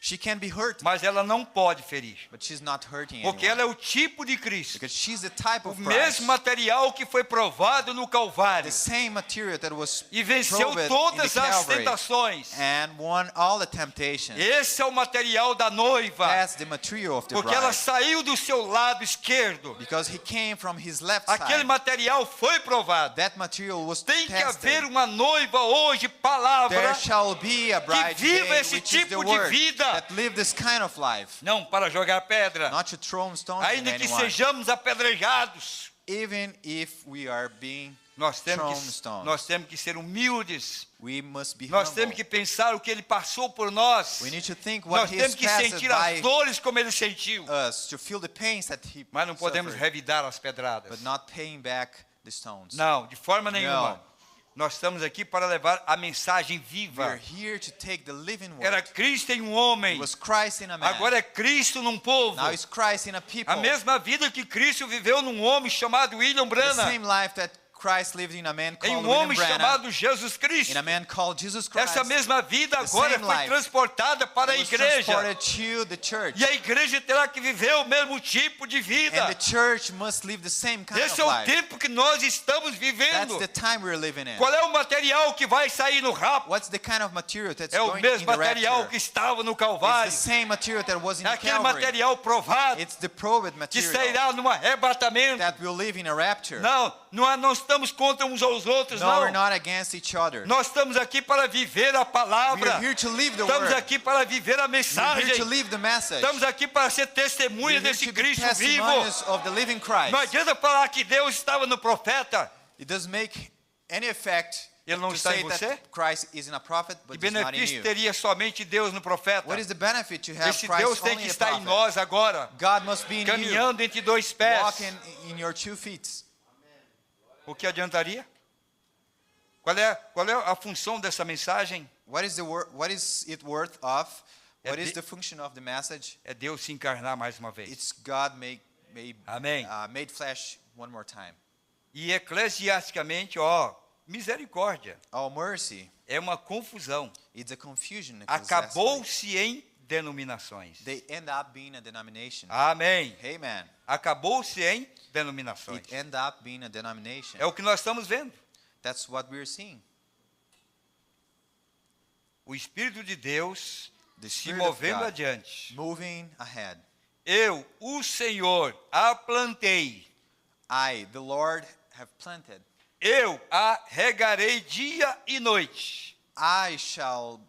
She can be hurt, mas ela não pode ferir, but she's not hurting porque anyone. ela é o tipo de Cristo. Because she's the type O of mesmo Christ. material que foi provado no Calvário The same material that was e venceu proven in todas the as Calvary tentações. and won all the temptations. Esse é o material da noiva, That's the material of the porque ela bride. saiu do seu lado esquerdo. Because he came from his left Aquele side. material foi provado. That material was Tem que haver tested. uma noiva hoje, palavra, There shall be a bride que viva today, esse which is the tipo de word, vida. that live this kind of life. não para jogar pedra, Not to throw stones at ainda que anyone. sejamos apedrejados. Even if we are being Nós stones. nós temos que ser humildes. We must be Nós humble. temos que pensar o que ele passou por nós. We need to think Nós what temos He que passed sentir as by dores como ele sentiu. us, to feel the pains that He Mas não podemos suffered, revidar as pedradas. but not paying back the stones. Não, de forma nenhuma. No. Nós estamos aqui para levar a mensagem We are viva. here to take the living word. Era Cristo em um homem. It was Christ in a man. Agora é Cristo num povo. Now it's Christ in a people. A mesma vida que Cristo viveu num homem chamado William The Branham. same life that Christ lived in a man Em called um William homem Branham, chamado Jesus Cristo. in a man called Jesus Christ. Essa mesma vida The agora same foi life transportada para a was igreja. transported to the church. E a igreja terá que viver o mesmo tipo de vida. And the church must live the same kind Esse of é o life. tempo que nós estamos That's vivendo. the time we're living in. Qual é o material que vai sair no rapto? What's the kind of material that's É o going mesmo in the material rapture? que estava no It's Calvário. the same material that was in É the aquele Calvary. material provado It's the proved que material sairá no arrebatamento. that will live in a rapture. Não estamos contra uns aos outros, No, não. we're not against each other. Nós estamos aqui para viver a We palavra. are here to live the Estamos word. aqui para viver a We're mensagem. here to live the message. Estamos aqui para ser We're testemunha here desse to be Cristo vivo. testimonies of the living Christ. Não adianta falar que Deus estava no profeta. It doesn't make any effect Ele não to está say em você? that Christ isn't a prophet, Que but he's not in benefício you. teria somente Deus no profeta? What is the benefit to have Esse Deus Christ tem only que a estar em prophet? nós agora, God must be in you, caminhando entre dois pés. walking in your 2 feet. O que adiantaria? Qual é a função dessa mensagem? What is it worth of? É What is de- the function of the message? É Deus se encarnar mais uma vez. It's God made Amém. made flesh one more time. E eclesiasticamente, misericórdia. Oh, mercy. É uma confusão. It's a confusion. ecclesiastically. Acabou-se em denominações. They end up being a denomination. Amém. Amen. Acabou-se em denominações. It end up being a denomination. É o que nós estamos vendo. That's what we're seeing. O Espírito de Deus The se Spirit of movendo God adiante. moving ahead. Eu, o Senhor, a plantei. I, the Lord, have planted. Eu a regarei dia e noite. I shall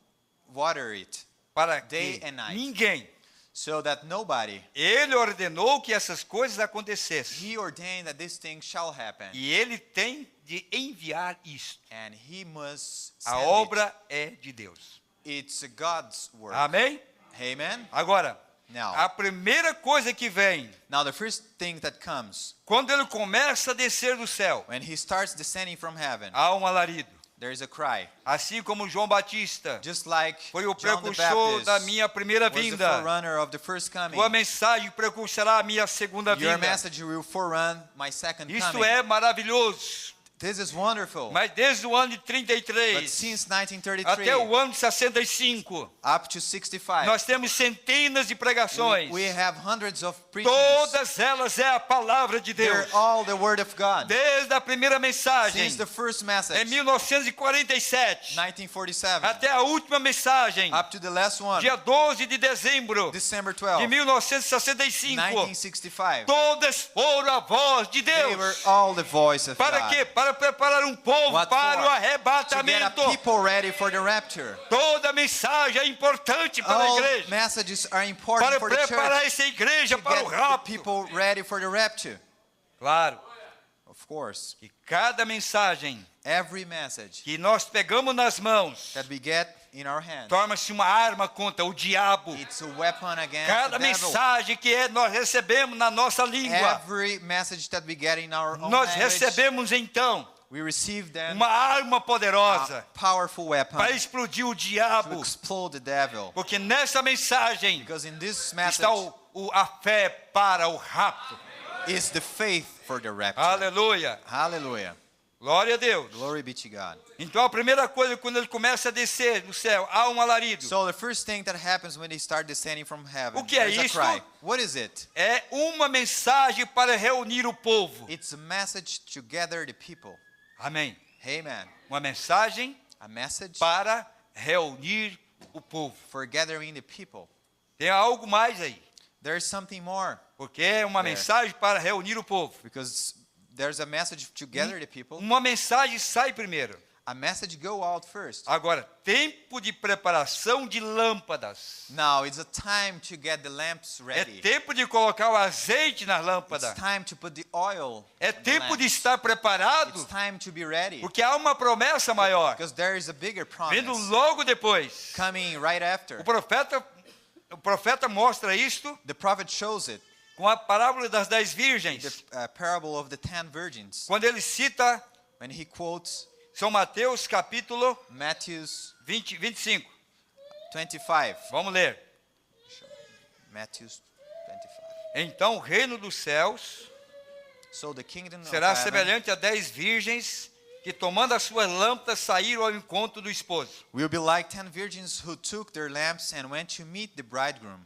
water it, Para Day que and night. ninguém. so that nobody. Ele ordenou que essas coisas acontecessem. He ordained that this thing shall happen, E ele tem de enviar isto. and He must A send obra é de Deus. it. It's God's work. Amém? Amen. Agora, Now, a primeira coisa que vem, now the first thing that comes quando ele começa a descer do céu, when He starts descending from heaven, há um alarido. there is a cry, Assim como João Batista just like foi o John the precursor da Baptist minha primeira was the vinda. forerunner of the first coming. Tua mensagem precursará a minha segunda Your vinda. message will forerun my second Isto coming. é maravilhoso. This is wonderful. Mas desde o ano de But 33 since 1933 até o ano de 65, up to 65, nós temos centenas de pregações. we have hundreds of preachings. Todas elas é a palavra de Deus. They're all the word of God. Desde a primeira mensagem, Since the first message, em 1947, 1947, até a última mensagem, up to the last one, dia 12 de dezembro December de 12, 1965, 1965. todas foram a voz de They were Deus. all the voice of Para God. quê? Para preparar um povo What para o for? To get a arrebatamento. people ready for the rapture. Toda mensagem é importante para a All igreja. messages are important Para for the preparar church essa igreja to para get o the rapto. people ready for the rapture. Claro, Of course, que cada mensagem every message que nós pegamos nas mãos that we get in our hands, torna-se uma arma contra o diabo. it's a weapon against Cada the devil. mensagem que nós recebemos na nossa língua, Every message that we get in our own nós language, recebemos então we receive them uma arma a poderosa powerful weapon para explodir o to diabo. explode the devil. Porque nessa mensagem Because in this message está a fé para o rapto. is the faith for the rapture. Aleluia. Hallelujah. Glória a Deus. Glory be to God. Então a primeira coisa, quando ele começa a descer do céu, há um alarido. So the first thing that happens when they start descending from heaven, O que é there's a isto? cry. What is it? É uma mensagem para reunir o povo. It's a message to gather the people. Amém. Amen. Uma mensagem A message para reunir o povo. for gathering the people. Tem algo mais aí. There's something more, Porque é uma mensagem para reunir o povo. because there's a message to gather the people. Uma mensagem sai primeiro. a message go out first. Agora, tempo de preparação de lâmpadas. Now it's a time to get the lamps É ready. tempo de colocar o azeite na lâmpada. It's time to put the oil. É in the tempo de lamps. estar preparado, It's time to be ready. porque há uma promessa maior. Because there is a bigger Vindo promise logo depois. coming right after. O profeta mostra isto The prophet shows it. com a parábola das 10 virgens. The parable of the 10 virgins. Quando ele cita When he quotes São Mateus capítulo Matthew's 25. 25. Vamos ler. Matthew's 25. Então o reino dos céus So the kingdom será of heaven semelhante a 10 virgens que, tomando as suas lâmpadas, saíram ao encontro do esposo. will be like 10 virgins who took their lamps and went to meet the bridegroom.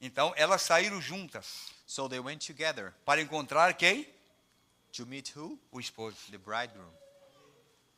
Então elas saíram juntas So they went together para encontrar quem? to meet who? O esposo. The bridegroom.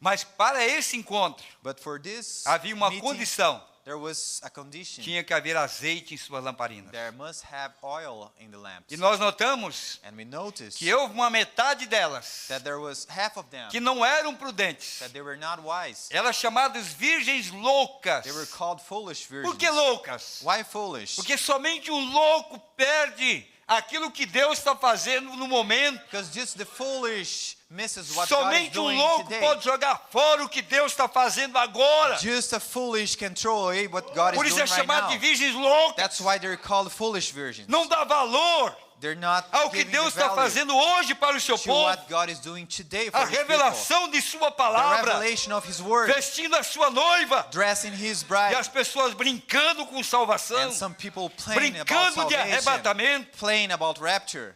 Mas para esse encontro But for this havia uma meeting, condição. there was a condition. Tinha que haver azeite em suas lamparinas. There must have oil in the lamps. E nós notamos And we noticed que houve uma metade delas that there was half of them que não eram prudentes. that they were not wise. Elas chamadas virgens loucas. They were called foolish virgins. Por que loucas? Why foolish? Porque somente um louco perde aquilo que Deus está fazendo no momento. Because just the foolish misses what God is Somente um doing louco today. pode jogar fora o que Deus está fazendo agora. Just a foolish can throw away what God Por is isso doing é right chamado now. de virgens loucas. That's why they're called foolish virgins. Não dá valor They're not ao que giving Deus the está value fazendo hoje para o seu to povo. what God is doing today for A His people. revelação de sua The palavra, revelation of His word, vestindo a sua noiva. dressing His E bride, as pessoas brincando com salvação, and some people playing about brincando de salvation, arrebatamento. playing about rapture.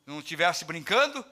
Se não estivesse brincando,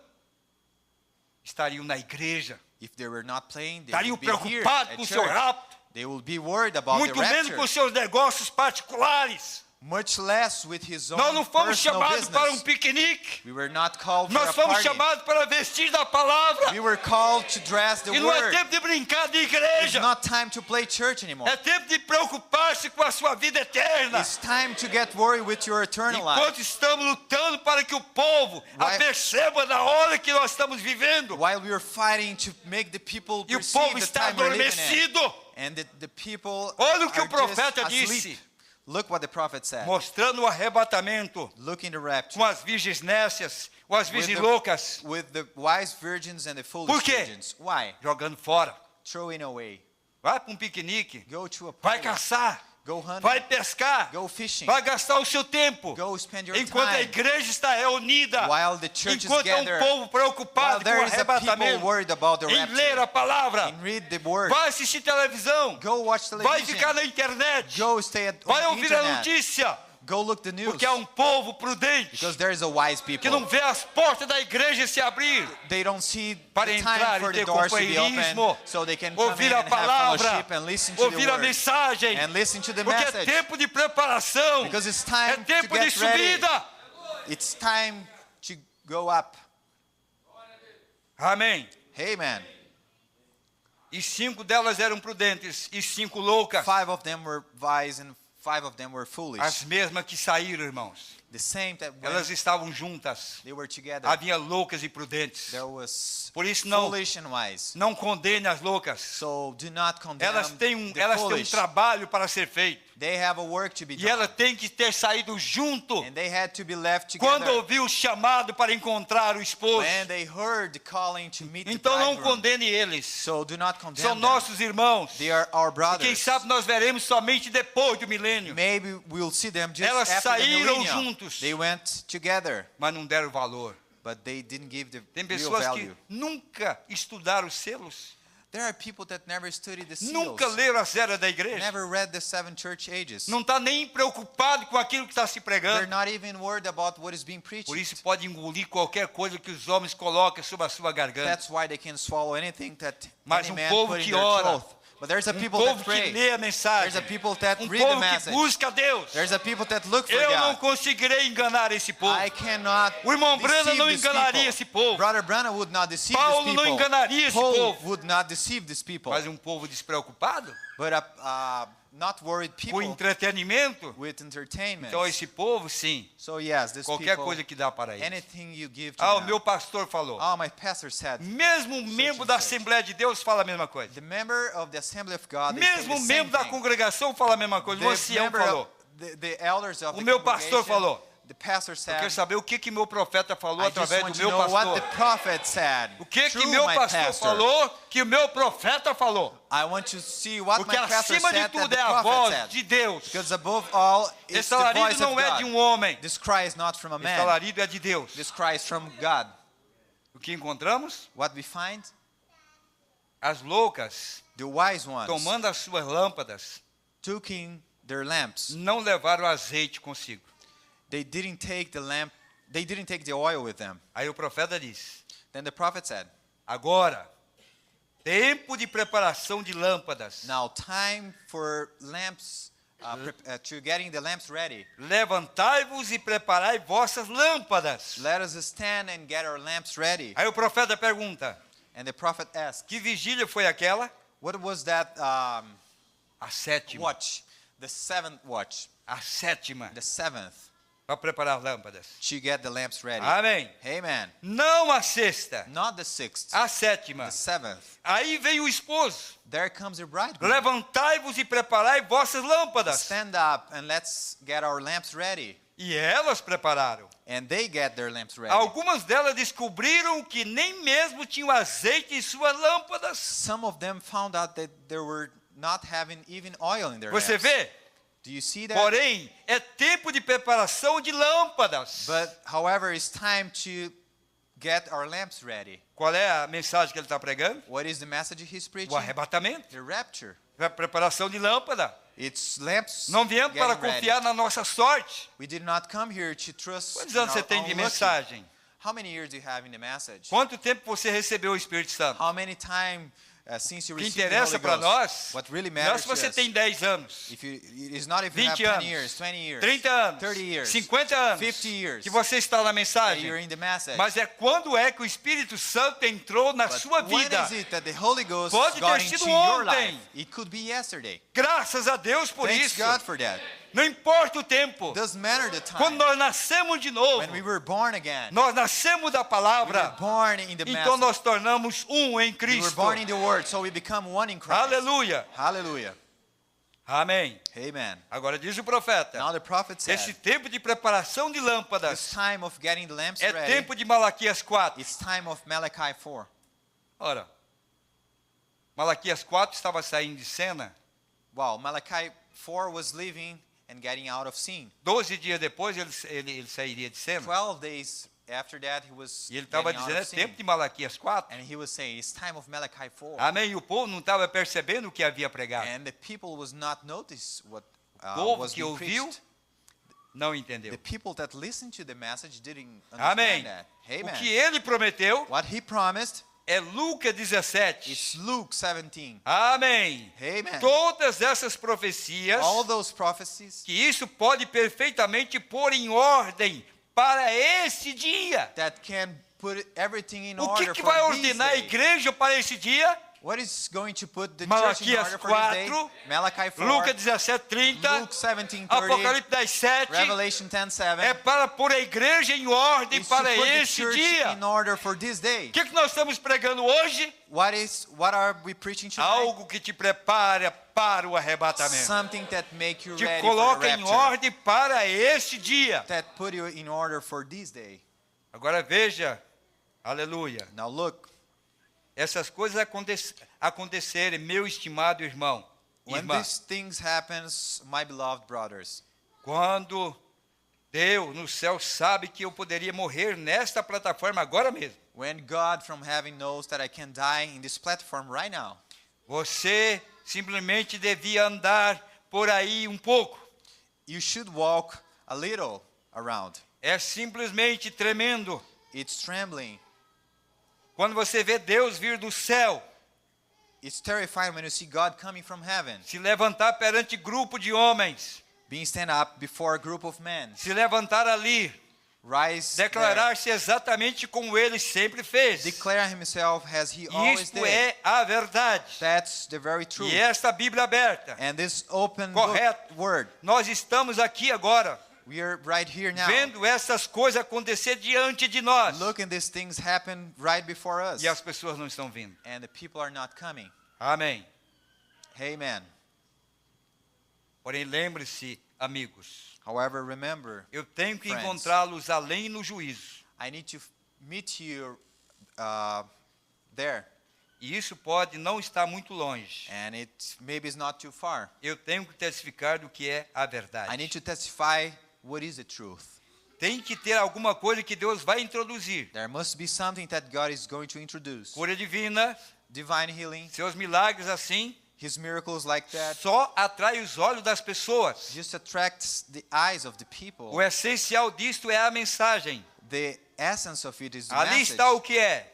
estariam na igreja. If they were not playing, they Estariam would be here preocupados at com o seu church. rapto. They would be worried about the Muito menos com rapture. seus negócios particulares. Much less with His own Nós não fomos personal chamados para um business. piquenique. We were not called for Nós a fomos party. chamados para vestir da palavra. We were called to dress the E não é word. tempo de brincar de It's igreja. not time to play church anymore. É tempo de preocupar-se com a sua vida eterna. It's time to get worried with your eternal life. Enquanto estamos lutando para que o povo perceba da hora que nós estamos vivendo. While we are fighting to make the people E o perceive povo the está time we're living in. adormecido. And the people Olha o que are o profeta just asleep. disse. Look what the prophet said. Mostrando o arrebatamento Look in the rapture. com as virgens nécias, com as virgens the- loucas, With the wise virgins and the Por foolish quê? virgins. Why? jogando fora. Throwing away. Vai para um piquenique, Go to a vai party. caçar, Go hunting. vai pescar, Go fishing. vai gastar o seu tempo. Go spend your Enquanto a time. igreja está reunida, While the church is enquanto há um gathered. povo While preocupado com there o is a people arrebatamento, worried about the em ler a rapture. palavra, And read the word. vai assistir televisão, Go watch vai ficar television. na internet, Go stay at vai on ouvir a internet. notícia, Go look the news. porque há um povo prudente Because there is a wise que people. não vê as portas da igreja se abrir They don't see para the entrar time e for the ter doors to be companheirismo, open so they can come ouvir in a and have palavra, fellowship and listen to the ouvir a word mensagem, and listen to the porque é message. tempo de preparação, Because it's é time to tempo de get ready. subida. It's time to go up. Amém. Amen. E 5 delas eram prudentes e 5 loucas, 5 of them were wise and 5 of them were foolish. as mesmas que saíram, irmãos. The same that when Elas estavam juntas. they were together, Havia loucas e prudentes. there was Por isso não foolish and wise. não condene as loucas. So do not condemn Elas têm the elas têm um foolish. trabalho para ser feito. They have a work to be E ela done. tem que ter saído junto And they had to be left quando together ouviu o chamado para encontrar o esposo. when they heard the calling to meet the Então não bridegroom. condene eles. So do not condemn São them. nossos irmãos. They are our E quem brothers. sabe nós veremos somente depois do milênio. Maybe we'll see them just Elas after the saíram millennium. juntos. They went together, Mas não deram valor. but they didn't give the Tem real pessoas que value. nunca estudaram os selos. There are people that never studied the seals, Nunca leram as eras da igreja. never read the 7 church ages. Não está nem preocupado com aquilo que está se They're pregando. not even worried about what is being preached. Por isso pode engolir qualquer coisa que os homens colocam sobre a sua garganta. That's why they can swallow anything that Mas any um man povo put in que their ora, throat. But there's a people povo that que pray. lê a mensagem. There's a people that read the Povo que message. busca Deus. There's a people that look for Eu não God. conseguirei enganar esse povo. I cannot O irmão Branham deceive não these enganaria people. esse povo. Brother Branham would not deceive Paulo these não people. enganaria esse Paul povo. would not deceive these people. Mas um povo despreocupado? But not worried com people entretenimento, with entertainment. então esse povo, sim, So yes, this qualquer people, coisa que dá para eles. anything you give to Ah, o them. meu pastor falou. Oh, my pastor said. Mesmo um membro da such. Assembleia de Deus fala a mesma coisa. The member of the Assembly of God, they say Mesmo the um same membro da thing. congregação fala a mesma coisa. O The ancião member falou. of the elders of O the meu pastor congregation, falou. the pastor Eu quero said, saber o que meu profeta falou I just através want do to meu know what pastor. the prophet said. O que through meu my pastor falou que o meu profeta falou. I want to see what Porque my pastor acima de said that tudo the é a prophet voz said. de Deus. Because above all, it's Esse the alarido voice of não é de God. homem. This cry is not from a Esse man. alarido é de Deus. This cry is from God. O que encontramos? What we find? As loucas, The wise ones tomando as suas lâmpadas, taking their lamps. não levaram azeite consigo. They didn't take the lamp. They didn't take the oil with them. Aí o profeta disse: Then the prophet said, agora, tempo de preparação de lâmpadas. now time for lamps, to getting the lamps ready. Levantai-vos e preparai vossas lâmpadas. Let us stand and get our lamps ready. Aí o profeta pergunta: And the prophet asked, que vigília foi aquela? what was that A sétima. watch? The seventh watch. A sétima. The seventh. Para preparar as lâmpadas. To get the lamps ready. Amém. Amen. Não a sexta, Not the sixth. a sétima. The seventh. Aí vem o esposo. There comes the bridegroom. Levantai-vos e preparai vossas lâmpadas. Stand up and let's get our lamps ready. E elas prepararam. And they get their lamps ready. Algumas delas descobriram que nem mesmo tinham azeite em suas lâmpadas. Some of them found out that they were not having even oil in their Você lamps. vê? Do you see that? Porém, é tempo de preparação de lâmpadas. But however, it's time to get our lamps ready. Qual é a mensagem que ele está pregando? What is the message he's preaching? O arrebatamento. The rapture. A preparação de lâmpada. It's lamps Não viemos para getting ready. confiar na nossa sorte. We did not come here to trust Quantos in anos você our tem own de lucky. mensagem? How many years do you have in the message? Quanto tempo você recebeu o Espírito Santo? How many time since you O que received the interessa Holy para Ghost? nós, What really não é matters se to você us. tem 10 anos, If you, it is not if you have 20 10 anos, years, 20 years, 30 anos, 30 years, 50 anos, 50 years, que você está na that mensagem. you're in the message. Mas é quando é que o Espírito Santo entrou na But sua when vida. is it that the Holy Ghost Pode got ter into sido your ontem. life? It could be yesterday. Graças a Deus por Thanks isso. God for that. Não importa o tempo. Doesn't matter the time. Quando nós nascemos de novo, When we were born again, nós nascemos da we were palavra. born in the Então message. nós tornamos em We were Cristo. born in the Word, so we become one in Christ. Aleluia. Hallelujah. Amém. Amen. Agora diz o profeta. Now the prophet Esse said, tempo de preparação de it's lâmpadas time of getting the lamps é ready. tempo de Malaquias 4. It's time of Malachi 4. Ora, Malaquias 4 estava saindo de cena. Wow, Malachi 4 was leaving and getting out of scene. 12 dias depois ele sairia de cena. 12 days after that, he was E ele estava getting out dizendo, é of scene. tempo de Malaquias 4. And he was saying, it's time of Malachi 4. Amém. E o povo não estava percebendo o que havia pregado. And the people was not notice what povo was que being ouviu, preached. Não entendeu. The people that listened to the message didn't Amém. understand that. O Amen. que ele prometeu What he promised, é Lucas 17. it's Luke 17. Amém. Amen. Todas essas profecias, All those prophecies que isso pode perfeitamente pôr em ordem para esse dia. that can put everything in O order que for vai this ordenar a day. igreja para esse dia? What is going to put the church in Malaquias order for this day? 4, Malachi 4, Lucas 17:30, Luke 17:30, Apocalipse 10:7, Revelation 10:7. é para pôr a igreja em ordem is to para put the esse church dia. in order for this day. O que nós estamos pregando hoje? What are we preaching tonight? Algo que te prepara para o arrebatamento. Something that make you Te ready for coloca the em rapture. ordem para este dia. That put you in order for this day. Agora veja, aleluia, Now look, essas coisas acontecerem, meu estimado irmão, when irmã, these things happens, my beloved brothers, quando Deus no céu sabe que eu poderia morrer nesta plataforma agora mesmo, when God from heaven knows that I can die in this platform right now, você simplesmente devia andar por aí um pouco. you should walk a little around. É simplesmente tremendo. It's trembling. Quando você vê Deus vir do céu, It's terrifying when you see God coming from heaven, se levantar perante grupo de homens, being stand up before a group of men, se levantar ali, rise there, declarar-se exatamente como ele sempre fez. declare himself as he always Isto did. é a verdade. That's the very truth. E esta Bíblia aberta, And this open book correto, word, nós estamos aqui agora, we are right here now, vendo essas coisas acontecer diante de nós. looking these things happen right before us, E as pessoas não estão vindo. and the people are not coming. Amém. Amen. Porém, lembre-se, amigos, However, remember, eu tenho que Friends. encontrá-los além no juízo. I need to meet you there, E isso pode não estar muito longe. and it maybe is not too far. Eu tenho que testificar do que é a I need verdade. to testify what is the truth. Tem que ter alguma coisa que Deus vai introduzir. There must be something that God is going to introduce. Cura divina, Divine healing, seus milagres assim, His miracles like that, só atrai os olhos das pessoas. just attracts the eyes of the people. O essencial disto é a mensagem. The essence of it is the Ali message. está o que é,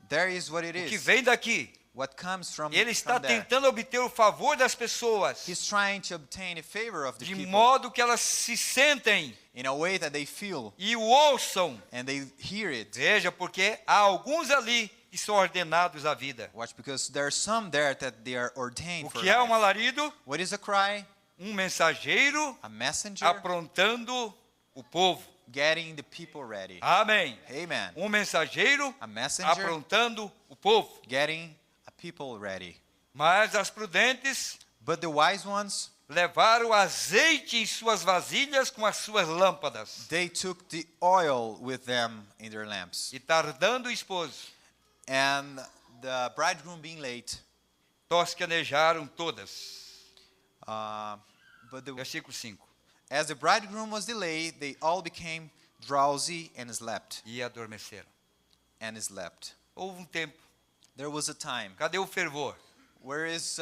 There is what it o que is. vem daqui. What comes from Ele está there. tentando obter o favor das pessoas, He's trying to obtain the favor of the de people modo que elas se sentem in a way that they feel e o ouçam. and they hear it. Veja, porque há alguns ali que são ordenados à vida. Watch, because there are some there that they are ordained O for que é um life. alarido? What is a cry? Mensageiro A messenger aprontando o povo. getting the people ready. Amém. Amen. Mensageiro A messenger aprontando o povo. getting a people ready. Mas as prudentes But the wise ones, levaram azeite em suas vasilhas com as suas lâmpadas. they took the oil with them in their lamps. E tardando o esposo, And the bridegroom being late, tosquenejaram todas. but Versículo 5. as the bridegroom was delayed, they all became drowsy and slept. E adormeceram. And slept. Houve tempo. There was a time. Cadê o fervor? Where is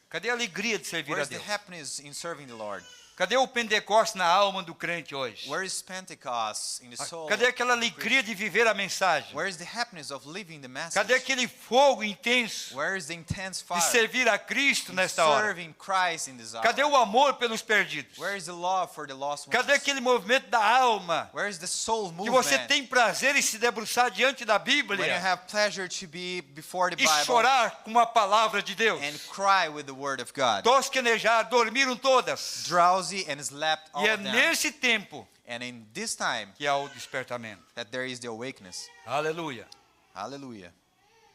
Cadê a alegria de servir where a is the Deus? happiness in serving the Lord? Cadê o Pentecostes na alma do crente hoje? Where is Pentecost in the soul? Cadê aquela of the alegria Christian? de viver a mensagem? Where is the happiness of living the message? Cadê aquele fogo intenso Where is the intense de fire servir a Cristo in nesta hora? serving Christ in this hour? Cadê o amor pelos perdidos? Where is the love for the lost ones? Cadê aquele movimento da alma Where is the soul que você movement? tem prazer em se debruçar diante da When you Bíblia have pleasure to be before the e Bible chorar com a palavra de Deus? and cry with the word of God. Tosquenejar, dormiram todas. Drowsy and slept all E é of them. nesse tempo And in this time que há o despertamento. that there is the awakeness. Aleluia. Hallelujah.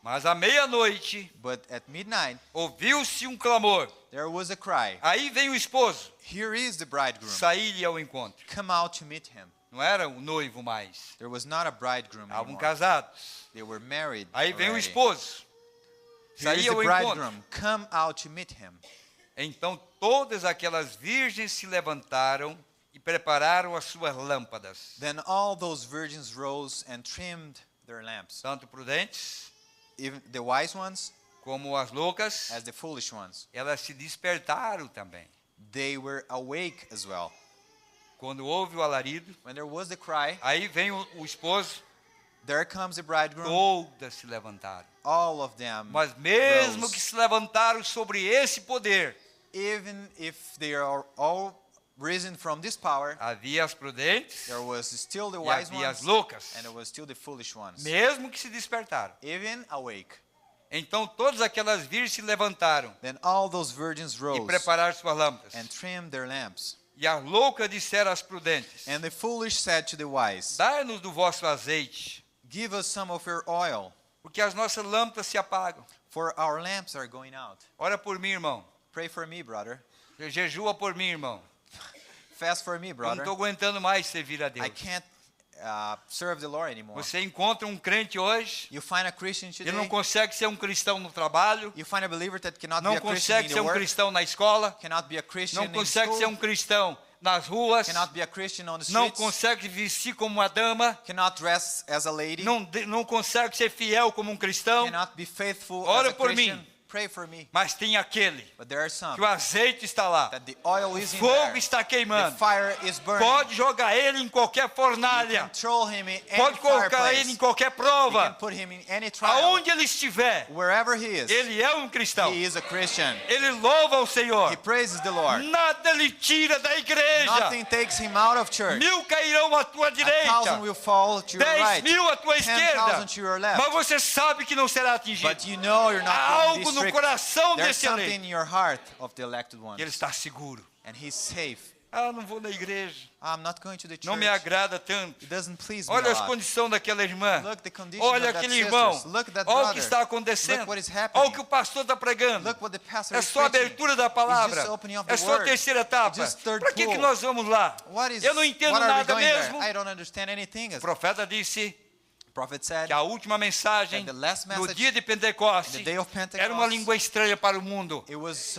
Mas à meia-noite But at midnight ouviu-se um clamor. there was a cry. Aí vem o esposo. Here is the bridegroom. Saí-lhe ao encontro. Come out to meet him. Não era o noivo mais. There was not a bridegroom Estavam anymore. casados. They were married. Aí vem o already. esposo. Here is Saí the ao encontro. bridegroom. Come out to meet him. Então todas aquelas virgens se levantaram e prepararam as suas lâmpadas. Then all those virgins rose and trimmed their lamps. Tanto prudentes Even the wise ones como as loucas, as the foolish ones. elas se despertaram também. They were awake as well. Quando houve o alarido, When there was the cry, aí vem o esposo, there comes the bridegroom. todas se levantaram. All of them Mas mesmo rose. que se levantaram sobre esse poder, Even if they are all risen from this power, havia as prudentes there was still the e wise havia as ones loucas, and there was still the foolish ones. mesmo que se despertaram. Even awake. Então todas aquelas virgens se levantaram Then all those virgins e rose prepararam suas lâmpadas. and trimmed their lamps. E as loucas disseram às prudentes: And the foolish said to the wise, dai-nos do vosso azeite, give us some of your oil, porque as nossas lâmpadas se apagam. for our lamps are going out. Ora por mim, irmão. Pray for me, brother. Jejua por mim, irmão. Fast for me, Eu não brother. estou aguentando mais servir a Deus. I can't serve the Lord anymore. Você encontra um crente hoje, You find a Christian ele não today, consegue ser um cristão no trabalho, you find a believer that cannot be não a Christian consegue in ser the um work, cristão na escola, cannot be a Christian não in consegue ser school, um cristão nas ruas, cannot be a Christian on the não streets, consegue vestir como uma dama, cannot dress as a lady, não consegue ser fiel como um cristão. cannot be faithful Ora as a por Christian. mim. pray for me. Mas tem aquele But there are some que o azeite está lá, that the oil o is in fogo there. está The queimando. fire is burning. Pode jogar ele em qualquer You fornalha. can throw him in any Pode colocar ele em fireplace. qualquer You can prova. put him in any trial. Aonde ele estiver, Wherever he is, ele é um cristão. he is a Christian. Ele louva o Senhor. He praises the Lord. Nada lhe tira da igreja. Nothing takes him out of church. 1000 cairão à tua 1,000 direita, will fall to your 10 right. mil à tua 10,000 esquerda. to your left. Mas você sabe que não será atingido. But you know you're not Há going to be algo no strict. coração There's desse something eleito. in your heart of the elected ones. Que ele está seguro. And he's safe. Ah, não vou na igreja. I'm not going to the Não church. me agrada tanto. It doesn't please me Olha a as lot. condições daquela irmã. Look the condition Olha of that aquele sisters. irmão. Look at that Olha o brother. que está acontecendo. Look what is Olha happening. o que o pastor está pregando. Look what the pastor É is só a preaching. abertura da It's palavra. just the opening of the É só a word. terceira etapa. It's just third Para que pull. nós vamos lá? What is, Eu não entendo what are we nada going mesmo. there? I don't understand anything. O profeta disse The prophet said que a última mensagem that the last no message dia de Pentecostes the day of Pentecost, era uma língua estranha para o mundo, it was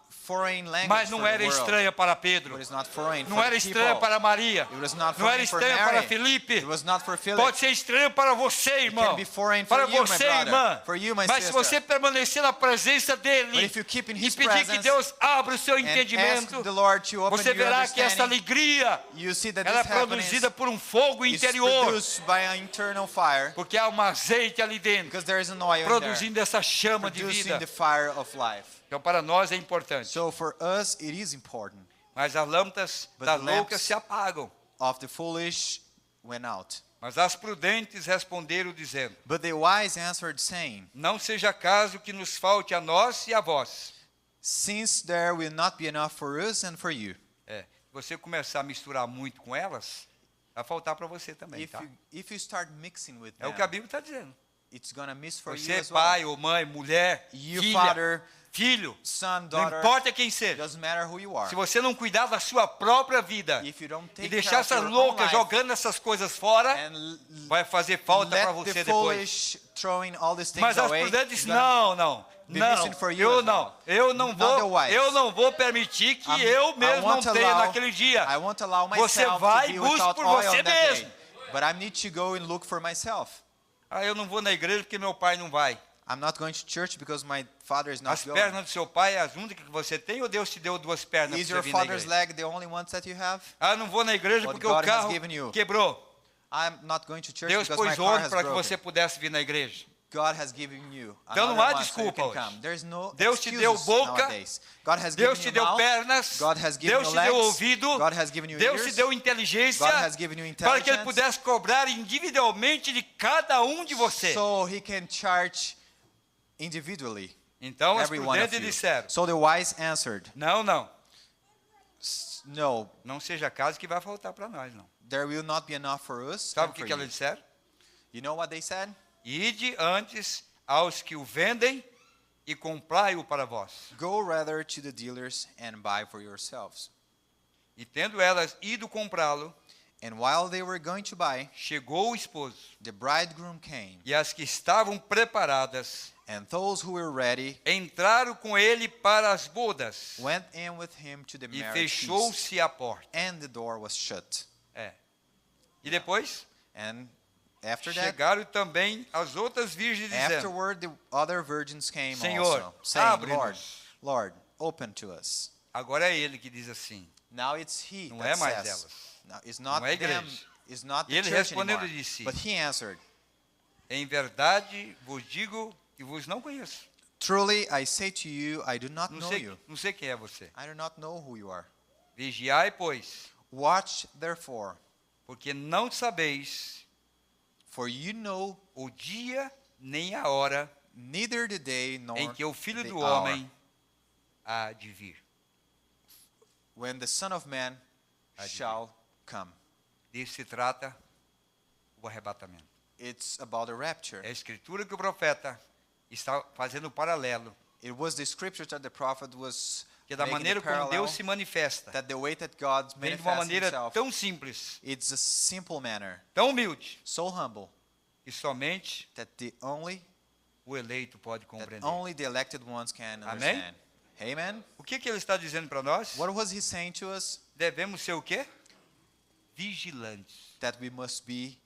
foreign language mas não for era the world. estranha para Pedro, But it's not foreign não for era the estranha people. para Maria, It was not não era foreign for estranha para Mary. Felipe. It was not for Philip. Pode ser estranho para você, irmão, can be foreign for para you, my você, brother, irmã, for you, my mas se sister. você permanecer na presença But dele if you keep in e his pedir que presence Deus abra o seu and ask entendimento, the Lord to open você your verá que essa understanding, alegria you see that ela é this happiness produzida por um fogo is interior, produced by an internal fire, porque há um azeite ali dentro, because there is an oil in there, produzindo essa chama de producing vida. the fire of life. Então, para nós é importante. So for us, it is important. Mas as lâmpadas But das the loucas lamps se apagam. of the foolish went out. Mas as prudentes responderam dizendo: But the wise answered, saying, não seja caso que nos falte a nós e a vós. since there will not be enough for us and for you. Você começar a misturar muito com elas, vai faltar para você também, tá? If you start mixing with É o them, que a Bíblia está dizendo. it's gonna miss for Você you é as well. pai ou mãe, mulher, You filha, father, filho, son, não daughter, importa quem seja. doesn't matter who you are. Se você não cuidar da sua própria vida If you don't e take deixar care of essas your own loucas life jogando essas coisas fora, and vai fazer falta para let você the depois. foolish throwing all these things Mas as away, prudentes it's gonna não, be não, missing for you eu as não, well. eu não Not the vou, wise. eu não vou permitir que I'm- eu I mesmo não won't tenha allow- naquele dia. I won't allow Você myself vai to e be busca without por oil você on that mesmo. day. But I need to go and look for myself. Ah, eu não vou na igreja porque meu pai não vai. I'm not going to church because my father is not As going. pernas do seu pai é as únicas que você tem ou Deus te deu duas pernas Is para your você vir na father's igreja? leg the only ones that you have? Ah, não vou na igreja What porque God o has carro given you. quebrou. I'm not going to church Deus because my pôs car ouro has para que broken. você pudesse vir na igreja. God has given you Então não another há one so you desculpa can hoje. come. There's no Deus te deu excuses boca, nowadays. God has Deus given te you deu mouth, pernas, God has given Deus you te deu legs, ouvido, God has given you Deus te ears, deu inteligência God has given you para que Ele intelligence, pudesse cobrar individualmente de cada um de você. so He can charge individually Então as every one of prudentes you. disseram: So the wise answered, não, no, não seja caso que vai faltar para nós, não. there will not be enough for us Sabe and o que, for que elas you. disseram? You know what they said? Ide antes aos que o vendem e comprai-o para vós. Go rather to the dealers and buy for yourselves. E tendo elas ido comprá-lo, And while they were going to buy, chegou o esposo, the bridegroom came, e as que estavam preparadas and those who were ready entraram com ele para as bodas, went in with him to the e marriage feast, fechou-se a porta. and the door was shut. E depois And after that, chegaram também as outras virgens dizendo: afterward, the other virgins came Senhor, also, saying, Lord, abre-nos. Lord, open to us. Agora é ele que diz assim, Now it's he não that é mais says, elas. now, it's not Não é a them, igreja. it's not E the ele church respondendo anymore. disse: But he answered, Em verdade vos digo que vos não conheço. truly I say to you, I do not know you. Não sei quem é você. I do not know who you are. Vigiai, pois, Watch therefore, porque não sabeis for you know o dia nem a hora neither the day nor em que o Filho the do hour Homem há de vir. when the Son of Man shall come. Disso se trata o arrebatamento. It's about the rapture. É a escritura que o profeta está fazendo um paralelo, It was the scripture that the prophet was que da making maneira the como parallel, Deus se manifesta, that the way that God vem de uma manifests maneira himself, tão simples, it's a simple manner, tão humilde, so humble, que somente that o eleito pode compreender. only the elected ones can Amém? understand. Amen? O que ele está dizendo para nós? What was he saying to us? Devemos ser o quê? Vigilantes. That we must be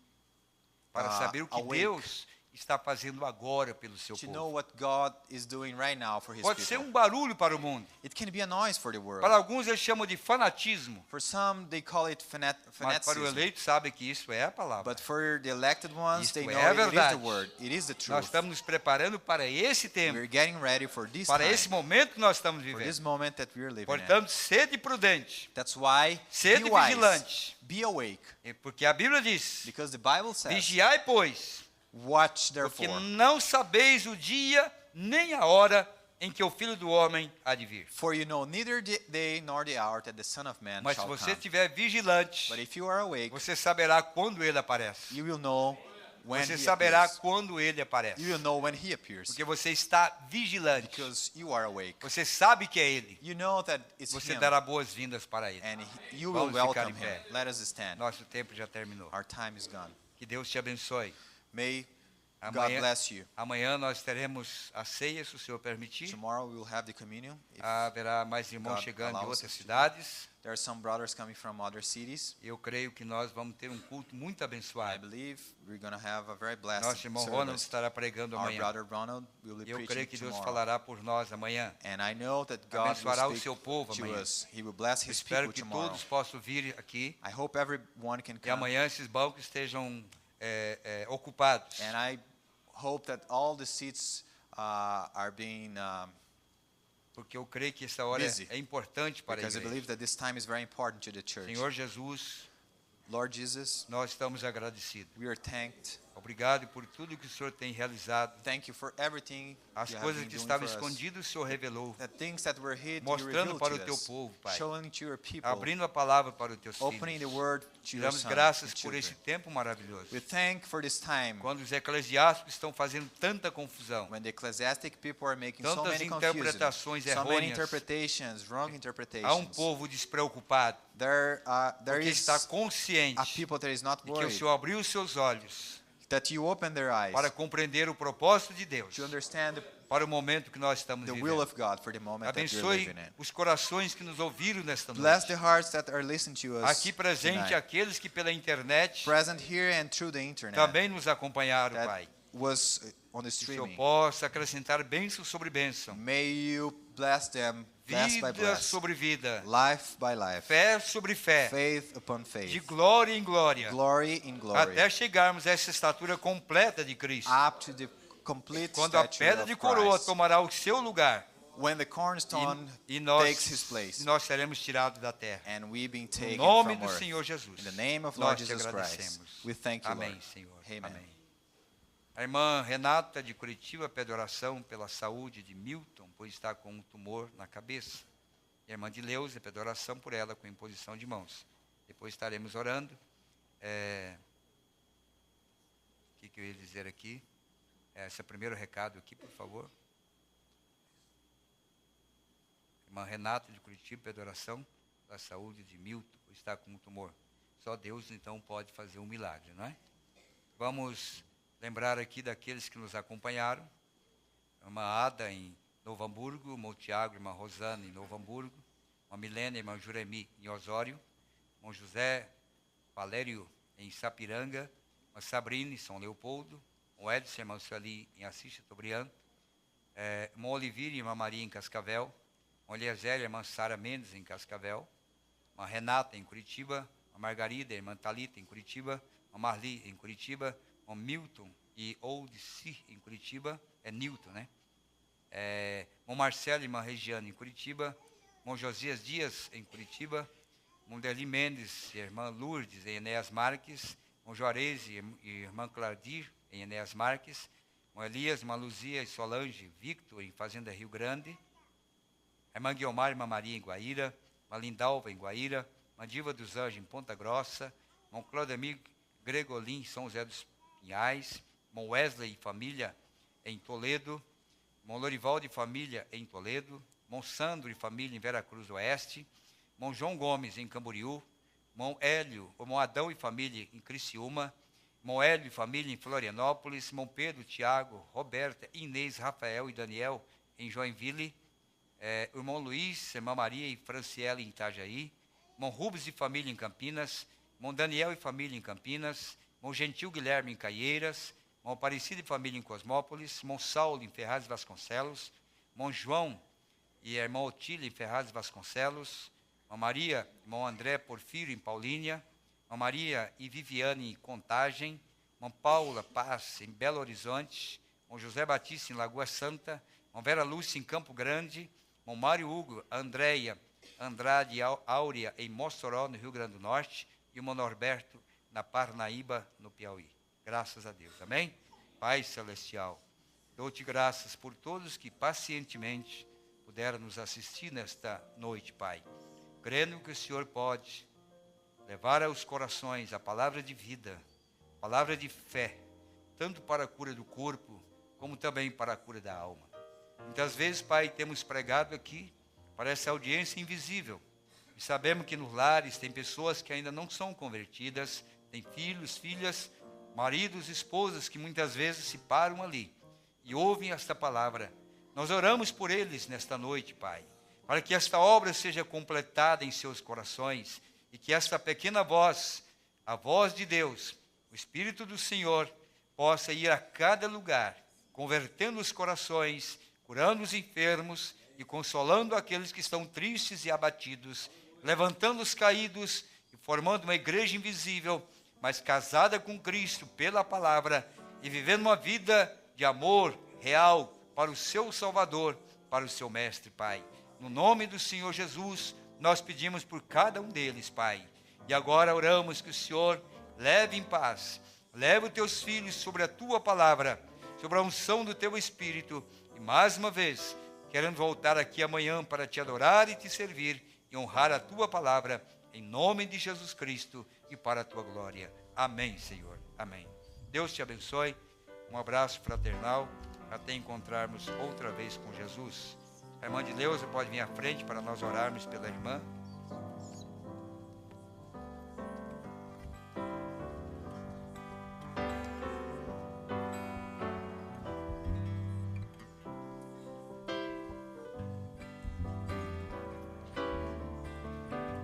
Para saber o que awake. Deus está fazendo agora pelo seu to know povo. what God is doing right now for His Pode ser people. barulho para o mundo. It can be a noise for the world. Para alguns eles chamam de fanatismo. For some, they call it Mas para o fanaticism. eleito sabe que isso é a palavra. But for the elected ones, Isto they know é it is verdade. the word. It is the Nós truth. estamos nos preparando para esse tempo, We're getting ready for this para time, esse momento que nós estamos for this vivendo. moment that we're living in. Portanto, sede prudente, That's why sede be wise, vigilante. be awake, Porque a Bíblia diz: because the Bible says, vigiai, pois, watch porque therefore, não sabeis o dia nem a hora em que o Filho do Homem há de vir. for you know neither the day nor the hour that the Son of Man Mas se shall você come. estiver vigilante, But if you are awake, você saberá quando ele aparece. you will know when Você he saberá appears. quando ele aparece. You will know when he appears, Porque você está vigilante. because you are awake. Você sabe que é ele. You know that it's Você him, dará boas-vindas para ele. and you will Vamos ficar welcome em pé. him. Let us stand. Nosso tempo já terminou. Our time is gone. Que Deus te abençoe. May God Amanhã, bless you. amanhã nós teremos a ceia, se o Senhor permitir. Tomorrow we will have the communion. If Haverá mais irmãos God chegando de allows outras us to. cidades. there are some brothers coming from other cities, Eu creio que nós vamos ter um culto muito I abençoado. believe we're going to have a very blessed Nosso irmão Ronald service. estará pregando Our amanhã. brother Ronald will be Eu preaching creio que Deus tomorrow. falará por nós amanhã. And I know that God Abençoará o will seu speak povo to amanhã. us. He will bless Eu His espero people que tomorrow. todos possam vir aqui I hope everyone can e come. amanhã esses bancos estejam ocupados. And I hope that all the seats are being, Porque eu creio que essa hora busy. é importante para a because I igreja. believe that this time is very important to the church. Senhor Jesus, Lord Jesus, nós estamos agradecidos. we are thanked. Obrigado por tudo que o Senhor tem realizado. Thank you for everything As you have coisas been que doing estavam for us. escondidas, o Senhor revelou. The things that were hid, you Mostrando revealed para o to teu us, povo, Pai. showing to your people, Abrindo a palavra para os teus opening the filhos. word to Te your damos sons graças and por children. esse tempo maravilhoso. We thank for this time Quando os eclesiásticos estão fazendo tanta confusão. when the ecclesiastic people are making so Tantas many confusions, interpretações so many errôneas. interpretations, wrong Há um interpretations. povo despreocupado. There Porque está is consciente a people that is not de que o worried, Senhor abriu os seus olhos that you open their eyes para compreender o propósito de Deus to understand para o momento que nós estamos the will vivendo. of God for the moment that we're Abençoe living in. os corações que nos ouviram nesta Bless noite. the hearts that are listening to us Aqui presente, tonight. aqueles que pela internet Present here and through the internet também nos acompanharam, that Pai. was on the Que o Senhor streaming. possa acrescentar bênção sobre bênção. May you bless them, bless by Vida bless, sobre vida. life by life, Fé sobre fé. faith upon De faith, glória em glória. glory in glory, Até chegarmos a essa estatura completa de Cristo. up to the complete Quando a stature pedra of de coroa Christ. tomará o seu lugar. When the cornerstone E takes his place, nós seremos tirados da terra. and we being Em taken nome from do earth. Senhor Jesus. In the name of Nós Lord te Jesus Christ, agradecemos. we thank you, Amém, Lord. Senhor. Amen. Amém. A irmã Renata de Curitiba pede oração pela saúde de Milton, pois está com um tumor na cabeça. E a irmã de Leusa pede oração por ela com imposição de mãos. Depois estaremos orando. O que eu ia dizer aqui? Esse é o primeiro recado aqui, por favor. Irmã Renata de Curitiba pede oração pela saúde de Milton, pois está com um tumor. Só Deus, então, pode fazer um milagre, não é? Vamos lembrar aqui daqueles que nos acompanharam. Irmã Ada em Novo Hamburgo, irmão Tiago, irmã Rosana em Novo Hamburgo, irmã Milena, irmã Juremi em Osório, irmão José Valério em Sapiranga, irmã Sabrina em São Leopoldo, irmão Edson, irmã Sueli em Assis Chateaubriand, irmão Olivira e irmã Maria em Cascavel, irmão Eliezer e irmã Sara Mendes em Cascavel, irmã Renata em Curitiba, irmã Margarida e irmã Talita em Curitiba, irmã Marli em Curitiba, irmão Milton e Oldci em Curitiba, é Newton, né? Irmão Marcelo e irmã Regiane em Curitiba, irmão Josias Dias em Curitiba, irmão Deli Mendes e irmã Lourdes em Enéas Marques, irmão Juarez e irmã Claudir em Enéas Marques, irmão Elias, irmã Luzia e Solange Victor em Fazenda Rio Grande, irmã Guiomar e irmã Maria em Guaíra, irmã Lindalva em Guaíra, irmã Diva dos Anjos em Ponta Grossa, irmão Claudemir Gregolin em São José dos Pinhais, irmão Wesley e família em Toledo, irmão Lorivaldo e família em Toledo, irmão Sandro e família em Veracruz Oeste, irmão João Gomes em Camboriú, irmão Hélio, irmão Adão e família em Criciúma, irmão Hélio e família em Florianópolis, irmão Pedro, Tiago, Roberta, Inês, Rafael e Daniel em Joinville, irmão Luiz, irmã Maria e Franciele em Itajaí, irmão Rubens e família em Campinas, irmão Daniel e família em Campinas, irmão Gentil Guilherme em Caieiras, irmão Aparecido e família em Cosmópolis, irmão Saulo em Ferraz de Vasconcelos, irmão João e a irmã Otília em Ferraz de Vasconcelos, irmã Maria, irmão André Porfírio em Paulínia, irmã Maria e Viviane em Contagem, irmã Paula Paz em Belo Horizonte, irmão José Batista em Lagoa Santa, irmã Vera Lúcia em Campo Grande, irmão Mário Hugo, Andréia Andrade e Áurea em Mossoró, no Rio Grande do Norte, e o irmão Norberto na Parnaíba, no Piauí. Graças a Deus, amém? Pai Celestial, dou-te graças por todos que pacientemente puderam nos assistir nesta noite, Pai. Crendo que o Senhor pode levar aos corações a palavra de vida, a palavra de fé, tanto para a cura do corpo, como também para a cura da alma. Muitas vezes, Pai, temos pregado aqui para essa audiência invisível. E sabemos que nos lares tem pessoas que ainda não são convertidas, tem filhos, filhas, maridos, esposas que muitas vezes se param ali e ouvem esta palavra. Nós oramos por eles nesta noite, Pai, para que esta obra seja completada em seus corações e que esta pequena voz, a voz de Deus, o Espírito do Senhor, possa ir a cada lugar, convertendo os corações, curando os enfermos e consolando aqueles que estão tristes e abatidos, levantando os caídos e formando uma igreja invisível, mas casada com Cristo pela palavra e vivendo uma vida de amor real para o seu Salvador, para o seu Mestre, Pai. No nome do Senhor Jesus, nós pedimos por cada um deles, Pai. E agora oramos que o Senhor leve em paz, leve os teus filhos sobre a tua palavra, sobre a unção do teu Espírito. E mais uma vez, querendo voltar aqui amanhã para te adorar e te servir e honrar a tua palavra, em nome de Jesus Cristo e para a tua glória. Amém, Senhor. Amém. Deus te abençoe. Um abraço fraternal, até encontrarmos outra vez com Jesus. A irmã de Deus pode vir à frente para nós orarmos pela irmã.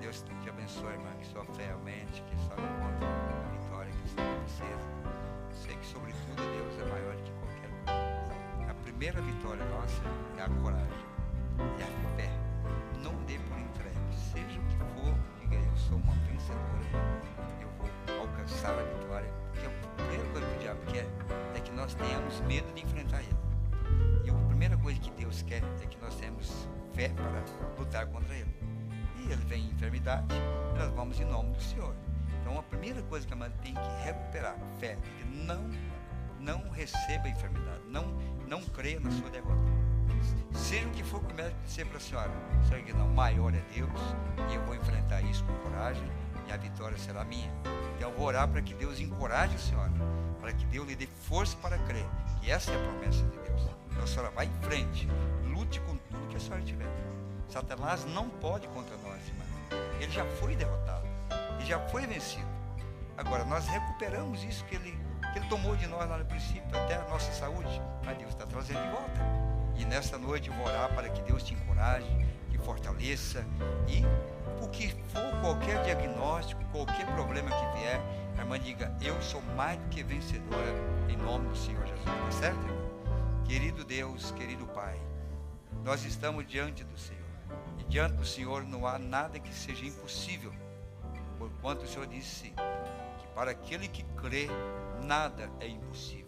Deus te abençoe, irmã, que sua fé aumente, que sua encontre a vitória que você precisa. Sei que, sobretudo, Deus é maior que qualquer coisa. A primeira vitória nossa é a coragem, é a fé. Não dê por entregue, seja o que for, diga: eu sou uma vencedora, eu vou alcançar a vitória. Porque a primeira coisa que o diabo quer é que nós tenhamos medo de enfrentar ele. E a primeira coisa que Deus quer é que nós tenhamos fé para lutar contra ele. E ele vem em enfermidade, e nós vamos em nome do Senhor. Então a primeira coisa que a mãe tem que recuperar, fé, que não receba a enfermidade, não creia na sua derrota. Seja o que for que o médico disser para a senhora, sabe que não, maior é Deus, e eu vou enfrentar isso com coragem, e a vitória será minha. Então eu vou orar para que Deus encoraje a senhora, para que Deus lhe dê força para crer, que essa é a promessa de Deus. Então a senhora vai em frente, lute com tudo que a senhora tiver. Satanás não pode contra nós, irmã. Ele já foi derrotado, ele já foi vencido. Agora nós recuperamos isso que ele tomou de nós lá no princípio, até a nossa saúde, mas Deus está trazendo de volta. E nesta noite eu vou orar para que Deus te encoraje, te fortaleça, e o que for, qualquer diagnóstico, qualquer problema que vier, a irmã diga: eu sou mais do que vencedora, em nome do Senhor Jesus. Tá certo, irmão? Querido Deus, querido Pai, nós estamos diante do Senhor, e diante do Senhor não há nada que seja impossível, porquanto o Senhor disse que para aquele que crê, nada é impossível.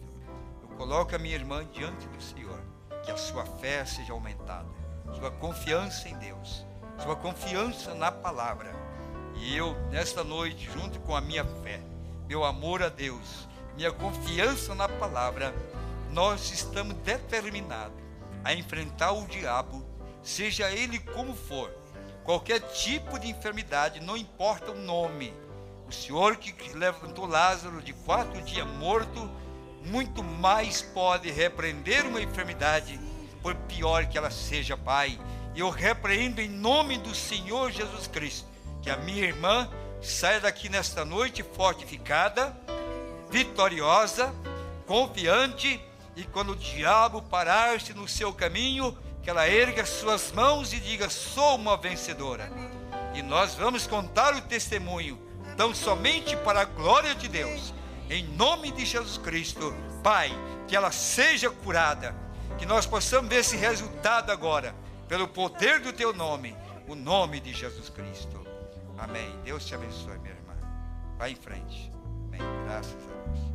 Eu coloco a minha irmã diante do Senhor, que a sua fé seja aumentada, sua confiança em Deus, sua confiança na palavra. E eu, nesta noite, junto com a minha fé, meu amor a Deus, minha confiança na palavra, nós estamos determinados a enfrentar o diabo, seja ele como for, qualquer tipo de enfermidade, não importa o nome. O Senhor que levantou Lázaro de 4 dias morto, muito mais pode repreender uma enfermidade, por pior que ela seja, Pai. E eu repreendo em nome do Senhor Jesus Cristo, que a minha irmã saia daqui nesta noite fortificada, vitoriosa, confiante, e quando o diabo parar-se no seu caminho, que ela erga suas mãos e diga: sou uma vencedora. E nós vamos contar o testemunho, tão somente para a glória de Deus, Em nome de Jesus Cristo, Pai, que ela seja curada, que nós possamos ver esse resultado agora, pelo poder do teu nome, o nome de Jesus Cristo. Amém. Deus te abençoe, minha irmã. Vai em frente. Amém. Graças a Deus.